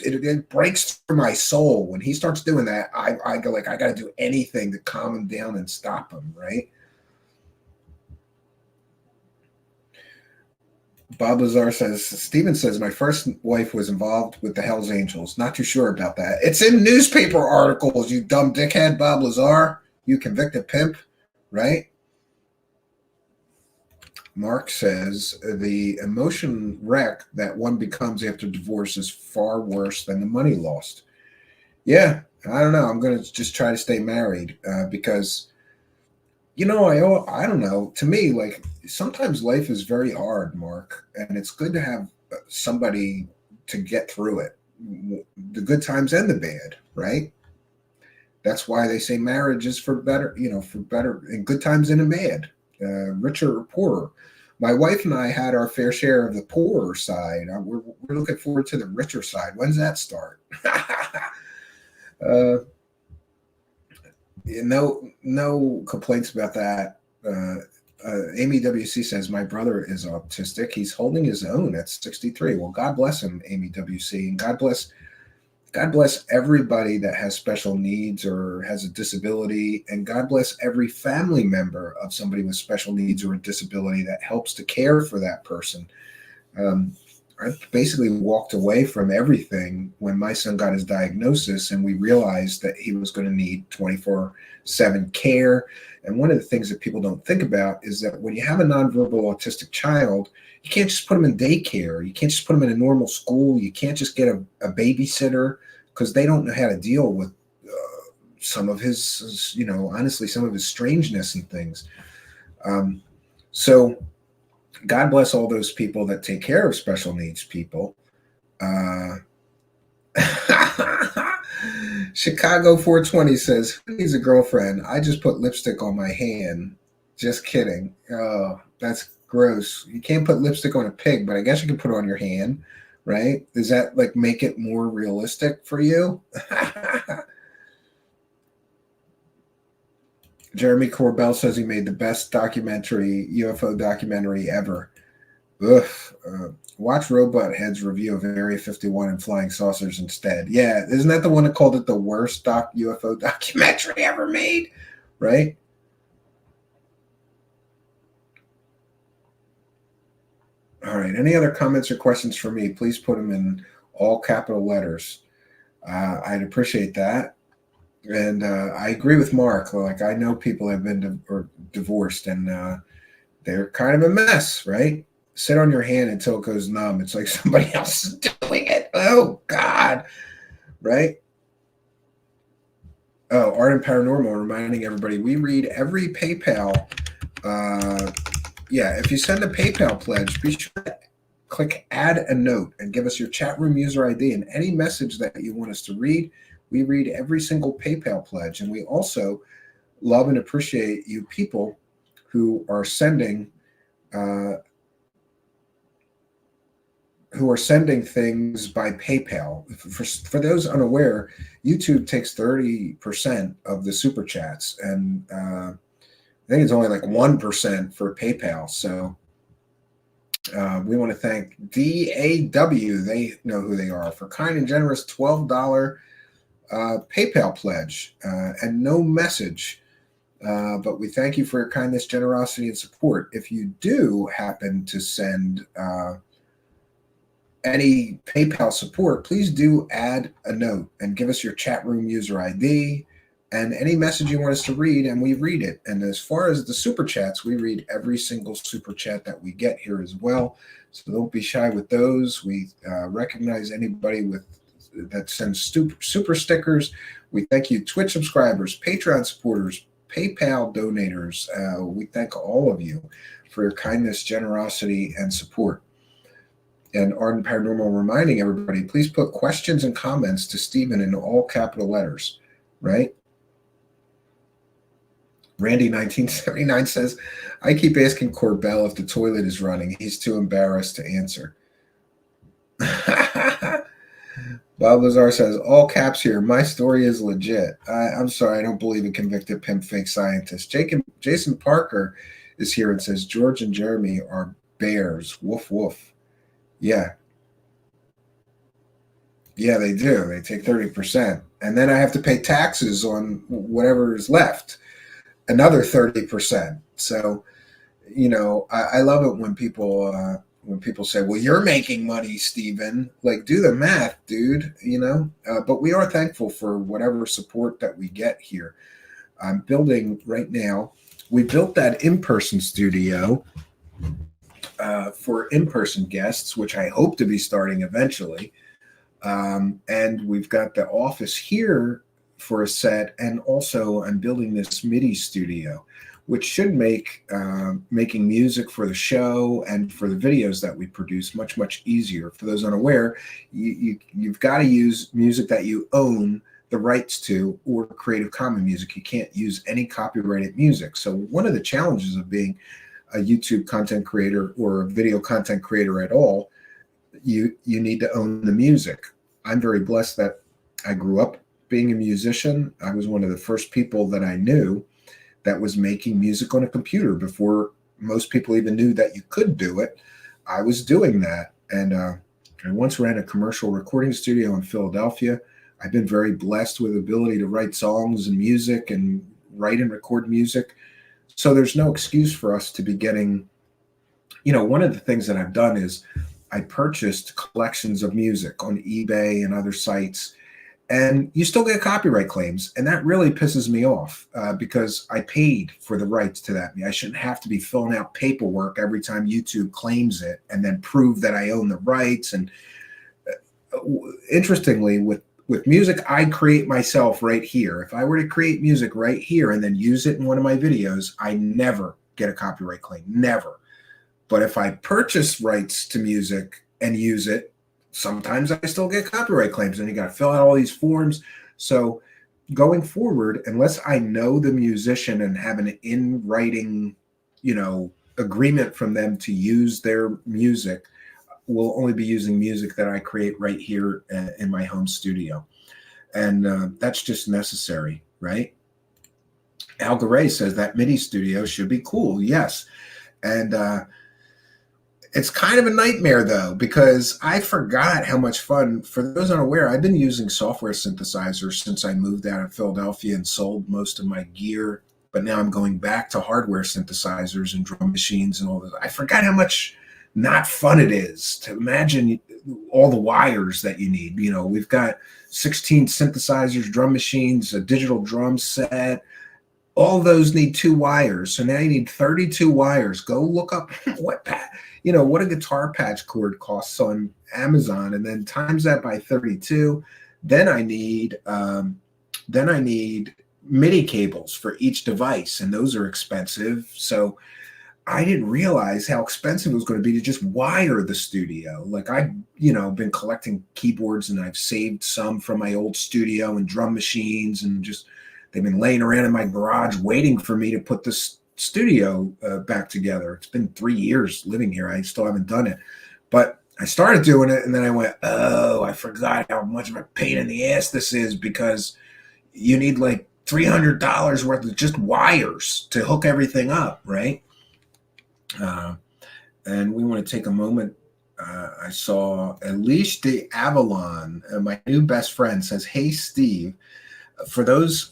it breaks through my soul. When he starts doing that, I go like, I got to do anything to calm him down and stop him, right? Bob Lazar says, Steven says, my first wife was involved with the Hells Angels. Not too sure about that. It's in newspaper articles, you dumb dickhead, Bob Lazar. You convicted pimp, right? Mark says, the emotion wreck that one becomes after divorce is far worse than the money lost. Yeah, I don't know. I'm going to just try to stay married because, I don't know. To me, like, sometimes life is very hard, Mark, and it's good to have somebody to get through it, the good times and the bad, right? That's why they say marriage is for better, for better in good times and in bad, richer or poorer. My wife and I had our fair share of the poorer side. We're looking forward to the richer side. When's that start? No complaints about that. Amy WC says, my brother is autistic. He's holding his own at 63. Well, God bless him, Amy WC. And God bless everybody that has special needs or has a disability. And God bless every family member of somebody with special needs or a disability that helps to care for that person. I basically walked away from everything when my son got his diagnosis and we realized that he was going to need 24/7 care. And one of the things that people don't think about is that when you have a nonverbal autistic child, you can't just put him in daycare. You can't just put him in a normal school. You can't just get a babysitter because they don't know how to deal with some of his, honestly, some of his strangeness and things. So God bless all those people that take care of special needs people. Chicago 420 says, who needs a girlfriend? I just put lipstick on my hand. Just kidding. Oh, that's gross. You can't put lipstick on a pig, but I guess you can put it on your hand, right? Does that like make it more realistic for you? Jeremy Corbell says he made the best UFO documentary ever. Watch Robot Head's review of Area 51 and flying saucers instead. Yeah, isn't that the one that called it the worst UFO documentary ever made? Right? All right. Any other comments or questions for me? Please put them in all capital letters. I'd appreciate that. And I agree with Mark. Like, I know people have been divorced and they're kind of a mess, right? sit on your hand until it goes numb. It's like somebody else is doing it. Oh, God. Right? Oh, Art and Paranormal reminding everybody, we read every PayPal. Yeah, if you send a PayPal pledge, be sure to click add a note and give us your chat room user ID and any message that you want us to read. We read every single PayPal pledge. And we also love and appreciate you people who are sending things by PayPal. For those unaware, YouTube takes 30% of the super chats, and I think it's only like 1% for PayPal. So we want to thank DAW, they know who they are, for kind and generous $12 PayPal pledge and no message. But we thank you for your kindness, generosity, and support. If you do happen to send any PayPal support, please do add a note and give us your chat room user ID and any message you want us to read, and we read it. And as far as the super chats, we read every single super chat that we get here as well. So don't be shy with those. We recognize anybody that sends super stickers. We thank you, Twitch subscribers, Patreon supporters, PayPal donators. We thank all of you for your kindness, generosity, and support. And Art and Paranormal reminding everybody, please put questions and comments to Stephen in all capital letters, right? Randy 1979 says, I keep asking Corbell if the toilet is running. He's too embarrassed to answer. Bob Lazar says, all caps here. My story is legit. I'm sorry, I don't believe in convicted pimp fake scientists. Jason Parker is here and says, George and Jeremy are bears. Woof, woof. Yeah. Yeah, they do. They take 30%. And then I have to pay taxes on whatever is left. Another 30%. So, you know, I love it when people say, well, you're making money, Stephen. Like, do the math, dude, you know. But we are thankful for whatever support that we get here. I'm building right now. We built that in-person studio for in-person guests, which I hope to be starting eventually. And we've got the office here for a set, and also I'm building this MIDI studio, which should make making music for the show and for the videos that we produce much, much easier. For those unaware, you've got to use music that you own the rights to, or Creative Commons music. You can't use any copyrighted music. So one of the challenges of being a YouTube content creator or a video content creator at all, you need to own the music. I'm very blessed that I grew up being a musician. I was one of the first people that I knew that was making music on a computer before most people even knew that you could do it. I was doing that. And I once ran a commercial recording studio in Philadelphia. I've been very blessed with the ability to write songs and music and write and record music. So there's no excuse for us to be getting, you know, one of the things that I've done is I purchased collections of music on eBay and other sites, and you still get copyright claims. And that really pisses me off because I paid for the rights to that. I shouldn't have to be filling out paperwork every time YouTube claims it and then prove that I own the rights. And interestingly, with music, I create myself right here. If I were to create music right here and then use it in one of my videos, I never get a copyright claim, never. But if I purchase rights to music and use it, sometimes I still get copyright claims, and you got to fill out all these forms. So going forward, unless I know the musician and have an in writing, you know, agreement from them to use their music, we'll only be using music that I create right here in my home studio. And that's just necessary, right? Al Garay says that MIDI studio should be cool. Yes. And it's kind of a nightmare, though, because I forgot how much fun. For those unaware, I've been using software synthesizers since I moved out of Philadelphia and sold most of my gear. But now I'm going back to hardware synthesizers and drum machines and all this. I forgot how much not fun it is to imagine all the wires that you need. You know, we've got 16 synthesizers, drum machines, a digital drum set. All those need 2 wires. So now you need 32 wires. Go look up what a guitar patch cord costs on Amazon, and then times that by 32. Then I need MIDI cables for each device, and those are expensive. So I didn't realize how expensive it was going to be to just wire the studio. Like I've been collecting keyboards, and I've saved some from my old studio and drum machines, and just they've been laying around in my garage waiting for me to put this studio back together. It's been 3 years living here. I still haven't done it, but I started doing it, and then I went, oh, I forgot how much of a pain in the ass this is, because you need like $300 worth of just wires to hook everything up, right? And we want to take a moment. I saw Elise de Avalon, my new best friend, says, hey, Steve. For those,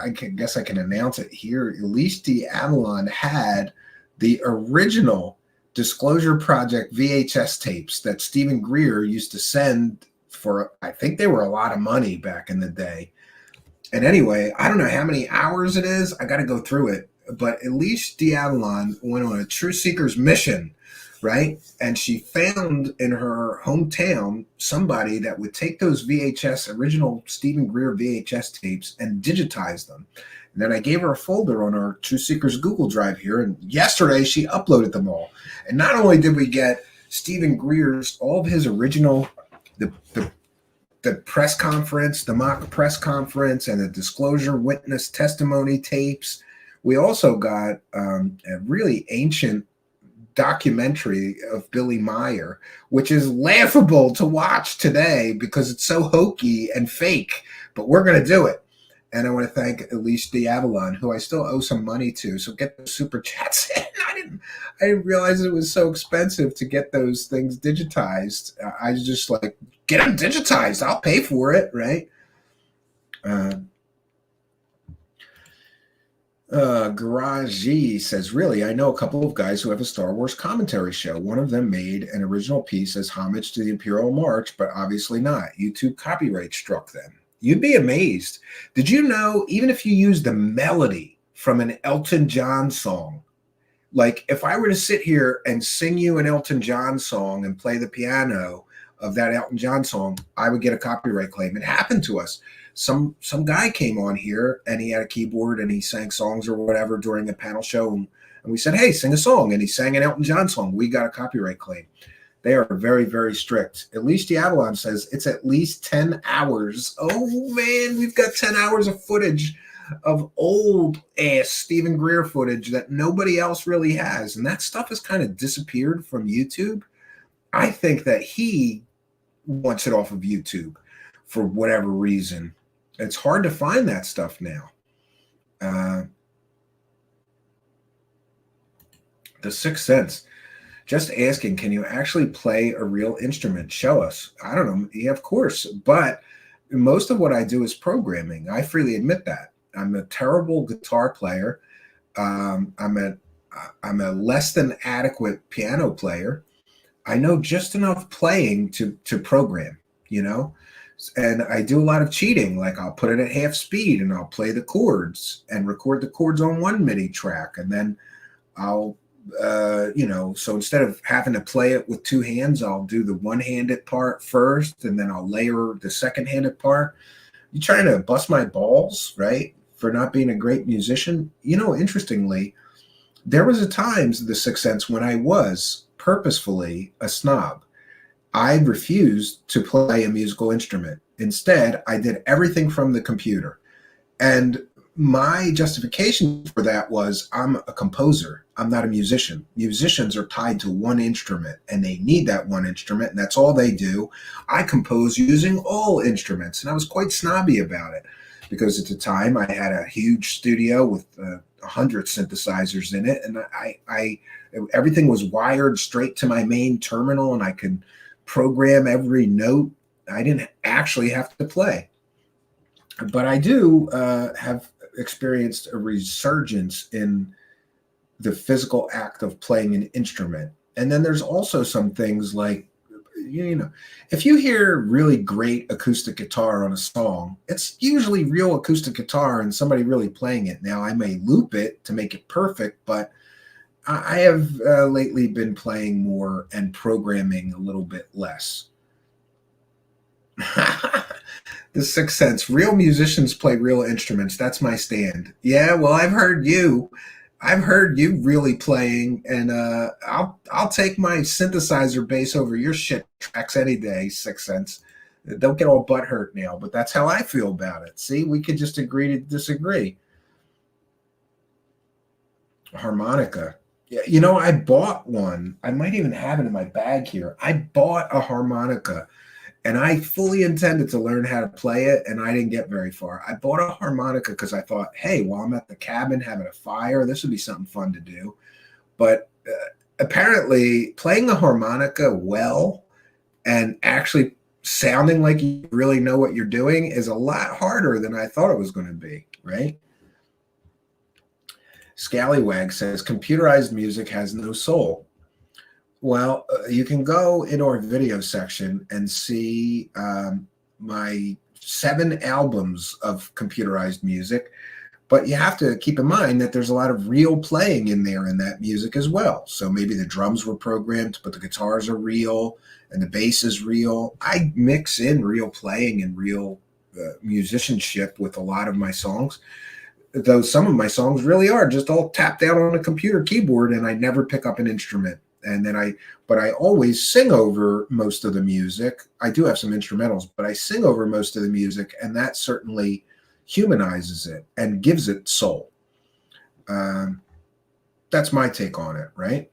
I guess I can announce it here. Elise de Avalon had the original Disclosure Project VHS tapes that Stephen Greer used to send for, I think they were a lot of money back in the day. And anyway, I don't know how many hours it is. I got to go through it. But Elise de Avalon went on a Truthseekers mission, right? And she found in her hometown somebody that would take those original Stephen Greer VHS tapes and digitize them. And then I gave her a folder on our Truthseekers Google Drive here, and yesterday she uploaded them all. And not only did we get Stephen Greer's, all of his original, the press conference, the mock press conference, and the disclosure witness testimony tapes, we also got a really ancient documentary of Billy Meyer, which is laughable to watch today because it's so hokey and fake, but we're going to do it. And I want to thank Elise de Avalon, who I still owe some money to. So get the super chats in. I didn't realize it was so expensive to get those things digitized. I was just like, get them digitized. I'll pay for it, right? Garage G says, really, I know a couple of guys who have a Star Wars commentary show. One of them made an original piece as homage to the Imperial March, but obviously not. YouTube copyright struck them. You'd be amazed. Did you know, even if you use the melody from an Elton John song, like if I were to sit here and sing you an Elton John song and play the piano of that Elton John song, I would get a copyright claim. It happened to us. Some guy came on here and he had a keyboard and he sang songs or whatever during a panel show. And we said, hey, sing a song. And he sang an Elton John song. We got a copyright claim. They are very, very strict. Elise de Avalon says it's at least 10 hours. Oh, man, we've got 10 hours of footage of old-ass Stephen Greer footage that nobody else really has. And that stuff has kind of disappeared from YouTube. I think that he wants it off of YouTube for whatever reason. It's hard to find that stuff now. The Sixth Sense. Just asking, can you actually play a real instrument? Show us. I don't know. Yeah, of course. But most of what I do is programming. I freely admit that. I'm a terrible guitar player. I'm a less than adequate piano player. I know just enough playing to program, and I do a lot of cheating. Like I'll put it at half speed and I'll play the chords and record the chords on one MIDI track. And then I'll, so instead of having to play it with two hands, I'll do the one-handed part first, and then I'll layer the second-handed part. You trying to bust my balls, right? For not being a great musician. Interestingly, there was a times, The Sixth Sense, when I was purposefully a snob. I refused to play a musical instrument. Instead, I did everything from the computer. And my justification for that was I'm a composer. I'm not a musician. Musicians are tied to one instrument and they need that one instrument, and that's all they do. I compose using all instruments, and I was quite snobby about it because at the time I had a huge studio with 100 synthesizers in it, and I everything was wired straight to my main terminal, and I could program every note. I didn't actually have to play. But I do have experienced a resurgence in the physical act of playing an instrument. And then there's also some things like, if you hear really great acoustic guitar on a song, it's usually real acoustic guitar and somebody really playing it. Now, I may loop it to make it perfect, but I have lately been playing more and programming a little bit less. The Sixth Sense. Real musicians play real instruments. That's my stand. Yeah, well, I've heard you. I've heard you really playing, and I'll take my synthesizer bass over your shit tracks any day. Sixth Sense. Don't get all butthurt now, but that's how I feel about it. See, we could just agree to disagree. Harmonica. Yeah, you know, I bought one. I might even have it in my bag here. I bought a harmonica, and I fully intended to learn how to play it, and I didn't get very far. I bought a harmonica because I thought, hey, while I'm at the cabin having a fire, this would be something fun to do. But apparently, playing the harmonica well and actually sounding like you really know what you're doing is a lot harder than I thought it was going to be, right? Scallywag says, computerized music has no soul. Well, you can go in our video section and see my 7 albums of computerized music, but you have to keep in mind that there's a lot of real playing in there in that music as well. So maybe the drums were programmed, but the guitars are real and the bass is real. I mix in real playing and real musicianship with a lot of my songs, though some of my songs really are just all tapped out on a computer keyboard, and I never pick up an instrument. And then but I always sing over most of the music. I do have some instrumentals, but I sing over most of the music, and that certainly humanizes it and gives it soul. That's my take on it, right?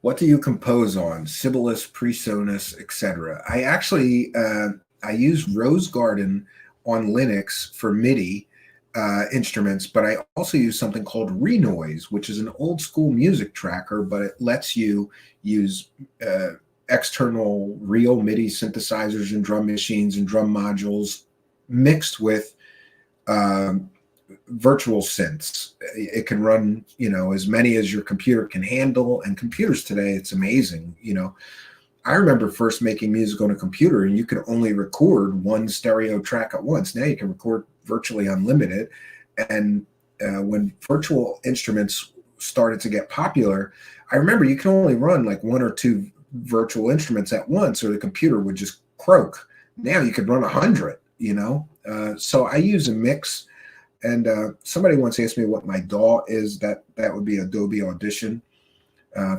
What do you compose on? Sibylus, Presonus, etc. I actually I use Rose Garden on Linux for MIDI instruments, but I also use something called Renoise, which is an old school music tracker, but it lets you use external real MIDI synthesizers and drum machines and drum modules mixed with virtual synths. It can run, as many as your computer can handle, and computers today, it's amazing. I remember first making music on a computer, and you could only record one stereo track at once. Now you can record virtually unlimited. And when virtual instruments started to get popular, I remember you can only run like 1 or 2 virtual instruments at once, or the computer would just croak. Now you could run 100, so I use a mix. And somebody once asked me what my DAW is. That would be Adobe Audition,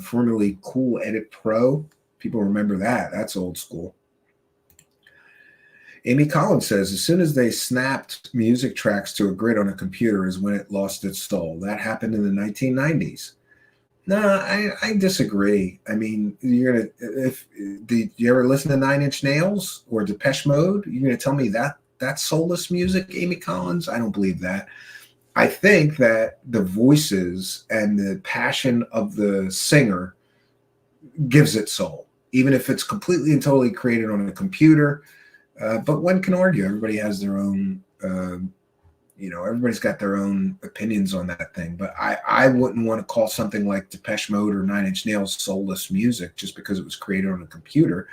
formerly Cool Edit Pro. People remember that. That's old school. Amy Collins says, as soon as they snapped music tracks to a grid on a computer is when it lost its soul. That happened in the 1990s. No, I disagree. I mean, did you ever listen to 9 Inch Nails or Depeche Mode? You're going to tell me that's soulless music, Amy Collins? I don't believe that. I think that the voices and the passion of the singer gives it soul, even if it's completely and totally created on a computer. But one can argue. Everybody has their own, everybody's got their own opinions on that thing. But I wouldn't want to call something like Depeche Mode or 9 Inch Nails soulless music just because it was created on a computer.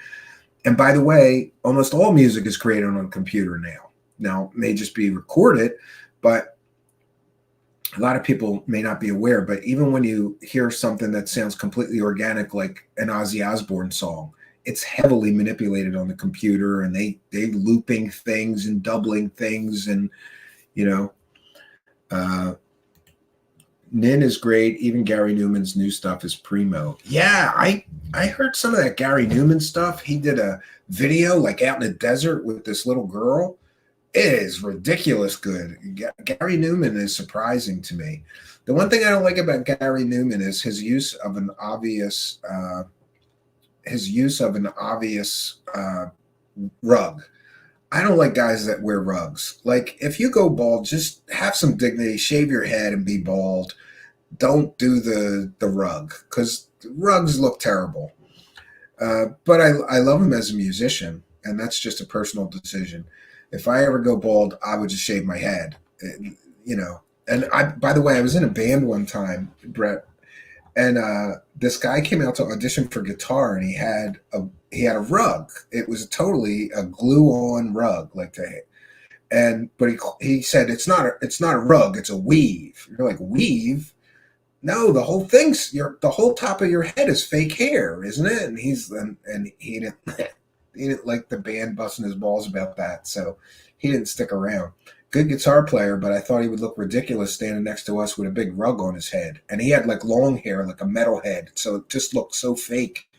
And by the way, almost all music is created on a computer now. Now, it may just be recorded, but a lot of people may not be aware. But even when you hear something that sounds completely organic, like an Ozzy Osbourne song, it's heavily manipulated on the computer, and they looping things and doubling things, and Nin is great. Even Gary Newman's new stuff is primo. Yeah, I heard some of that Gary Newman stuff. He did a video like out in the desert with this little girl. It is ridiculous good. Gary Newman is surprising to me. The one thing I don't like about Gary Newman is his use of an obvious rug. I don't like guys that wear rugs. Like, if you go bald, just have some dignity, shave your head and be bald. Don't do the rug, because rugs look terrible. But I love him as a musician, and that's just a personal decision. If I ever go bald, I would just shave my head, And by the way, I was in a band one time, Brett, and this guy came out to audition for guitar, and he had a rug. It was totally a glue-on rug, but he said it's not a rug, it's a weave. You're like, weave? no, the whole top of your head is fake hair, isn't it? And he didn't he didn't like the band busting his balls about that, so he didn't stick around. Good guitar player, but I thought he would look ridiculous standing next to us with a big rug on his head. And he had like long hair, like a metal head. So it just looked so fake.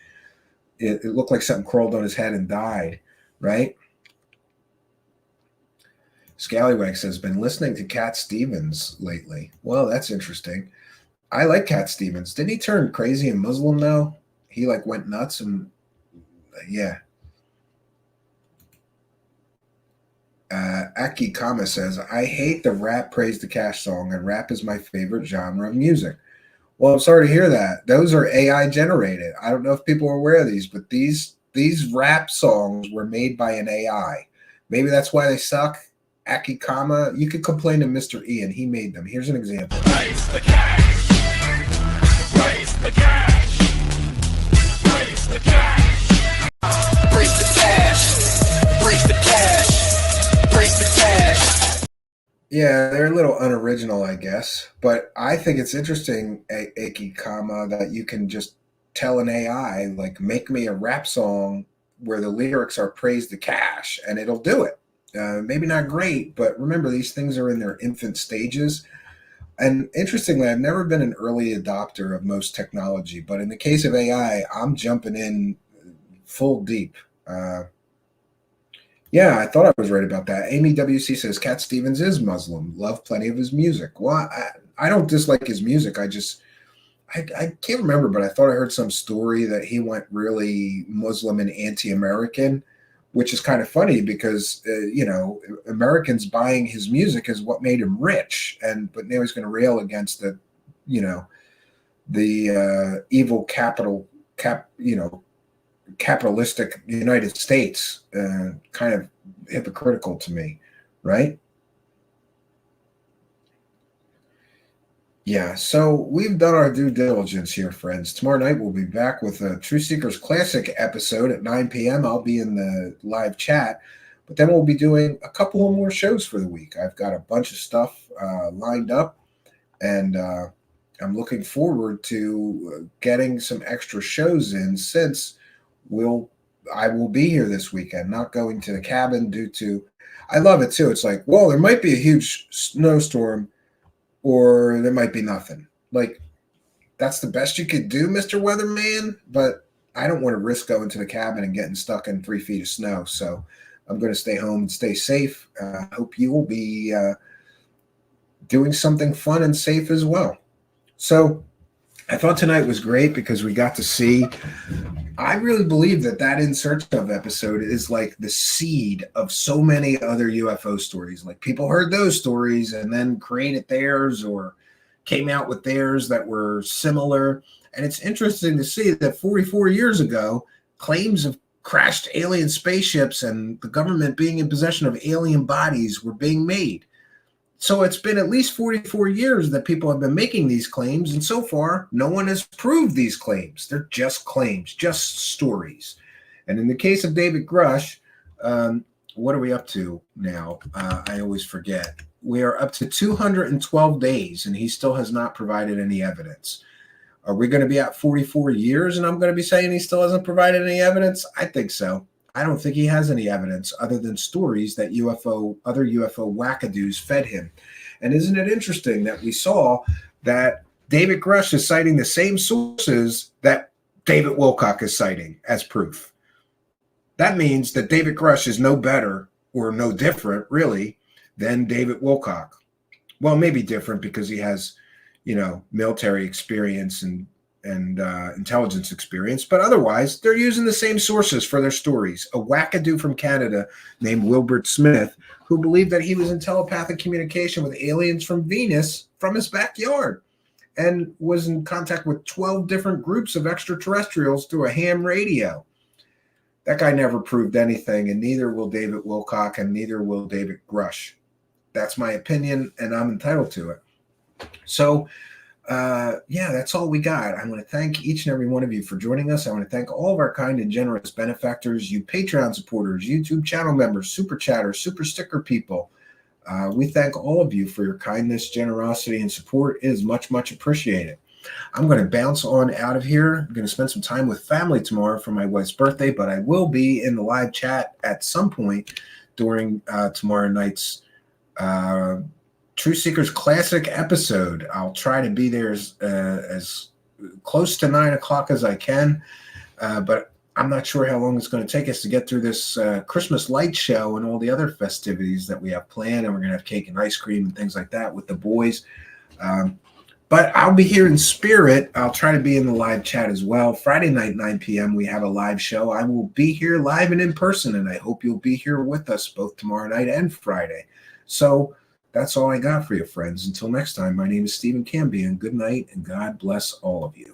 It looked like something crawled on his head and died, right? Scallywag says, been listening to Cat Stevens lately. Well, that's interesting. I like Cat Stevens. Didn't he turn crazy and Muslim now? He like went nuts and yeah. Aki Kama says, I hate the rap praise the cash song, and rap is my favorite genre of music. Well, I'm sorry to hear that. Those are AI generated. I don't know if people are aware of these, but these rap songs were made by an AI. Maybe that's why they suck. Aki Kama, you could complain to Mr. Ian. He made them. Here's an example. Raise the cash. Raise the cash. Raise the cash. Raise the cash. Raise the cash. Raise the cash. Yeah, they're a little unoriginal, I guess. But I think it's interesting, Aki Kama, that you can just tell an AI, like, make me a rap song where the lyrics are praise the cash, and it'll do it. Maybe not great, but remember, these things are in their infant stages. And interestingly, I've never been an early adopter of most technology, but in the case of AI, I'm jumping in full deep. Yeah, I thought I was right about that. Amy WC says Cat Stevens is Muslim. Love plenty of his music. Well, I don't dislike his music. I can't remember, but I thought I heard some story that he went really Muslim and anti-American, which is kind of funny because, Americans buying his music is what made him rich. But now he's going to rail against the evil capitalistic United States. Kind of hypocritical to me, right? Yeah, so we've done our due diligence here, friends. Tomorrow night we'll be back with a Truthseekers Classic episode at 9 p.m. I'll be in the live chat, but then we'll be doing a couple of more shows for the week. I've got a bunch of stuff lined up, and I'm looking forward to getting some extra shows in since I will be here this weekend, not going to the cabin due to, I love it too. It's like, well, there might be a huge snowstorm or there might be nothing. Like, that's the best you could do, Mr. Weatherman, but I don't want to risk going to the cabin and getting stuck in 3 feet of snow. So I'm going to stay home and stay safe. Hope you will be doing something fun and safe as well. So I thought tonight was great because we got to see, I really believe that In Search Of episode is like the seed of so many other UFO stories. Like, people heard those stories and then created theirs or came out with theirs that were similar. And it's interesting to see that 44 years ago, claims of crashed alien spaceships and the government being in possession of alien bodies were being made. So it's been at least 44 years that people have been making these claims, and so far, no one has proved these claims. They're just claims, just stories. And in the case of David Grush, what are we up to now? I always forget. We are up to 212 days, and he still has not provided any evidence. Are we going to be at 44 years, and I'm going to be saying he still hasn't provided any evidence? I think so. I don't think he has any evidence other than stories that other UFO wackadoos fed him. And isn't it interesting that we saw that David Grush is citing the same sources that David Wilcock is citing as proof? That means that David Grush is no better or no different, really, than David Wilcock. Well, maybe different because he has, military experience and intelligence experience, but otherwise they're using the same sources for their stories. A wackadoo from Canada named Wilbert Smith, who believed that he was in telepathic communication with aliens from Venus from his backyard and was in contact with 12 different groups of extraterrestrials through a ham radio. That guy never proved anything, and neither will David Wilcock, and neither will David Grush. That's my opinion, and I'm entitled to it. So that's all we got. I want to thank each and every one of you for joining us. I want to thank all of our kind and generous benefactors, you Patreon supporters, YouTube channel members, super chatters, super sticker people. We thank all of you for your kindness, generosity, and support. It is much, much appreciated. I'm going to bounce on out of here. I'm going to spend some time with family tomorrow for my wife's birthday, but I will be in the live chat at some point during tomorrow night's Truthseekers Classic episode. I'll try to be there as close to 9 o'clock as I can, but I'm not sure how long it's going to take us to get through this Christmas light show and all the other festivities that we have planned, and we're going to have cake and ice cream and things like that with the boys. But I'll be here in spirit. I'll try to be in the live chat as well. Friday night, 9 p.m., we have a live show. I will be here live and in person, and I hope you'll be here with us both tomorrow night and Friday. So that's all I got for you, friends. Until next time, my name is Stephen Cambian. Good night, and God bless all of you.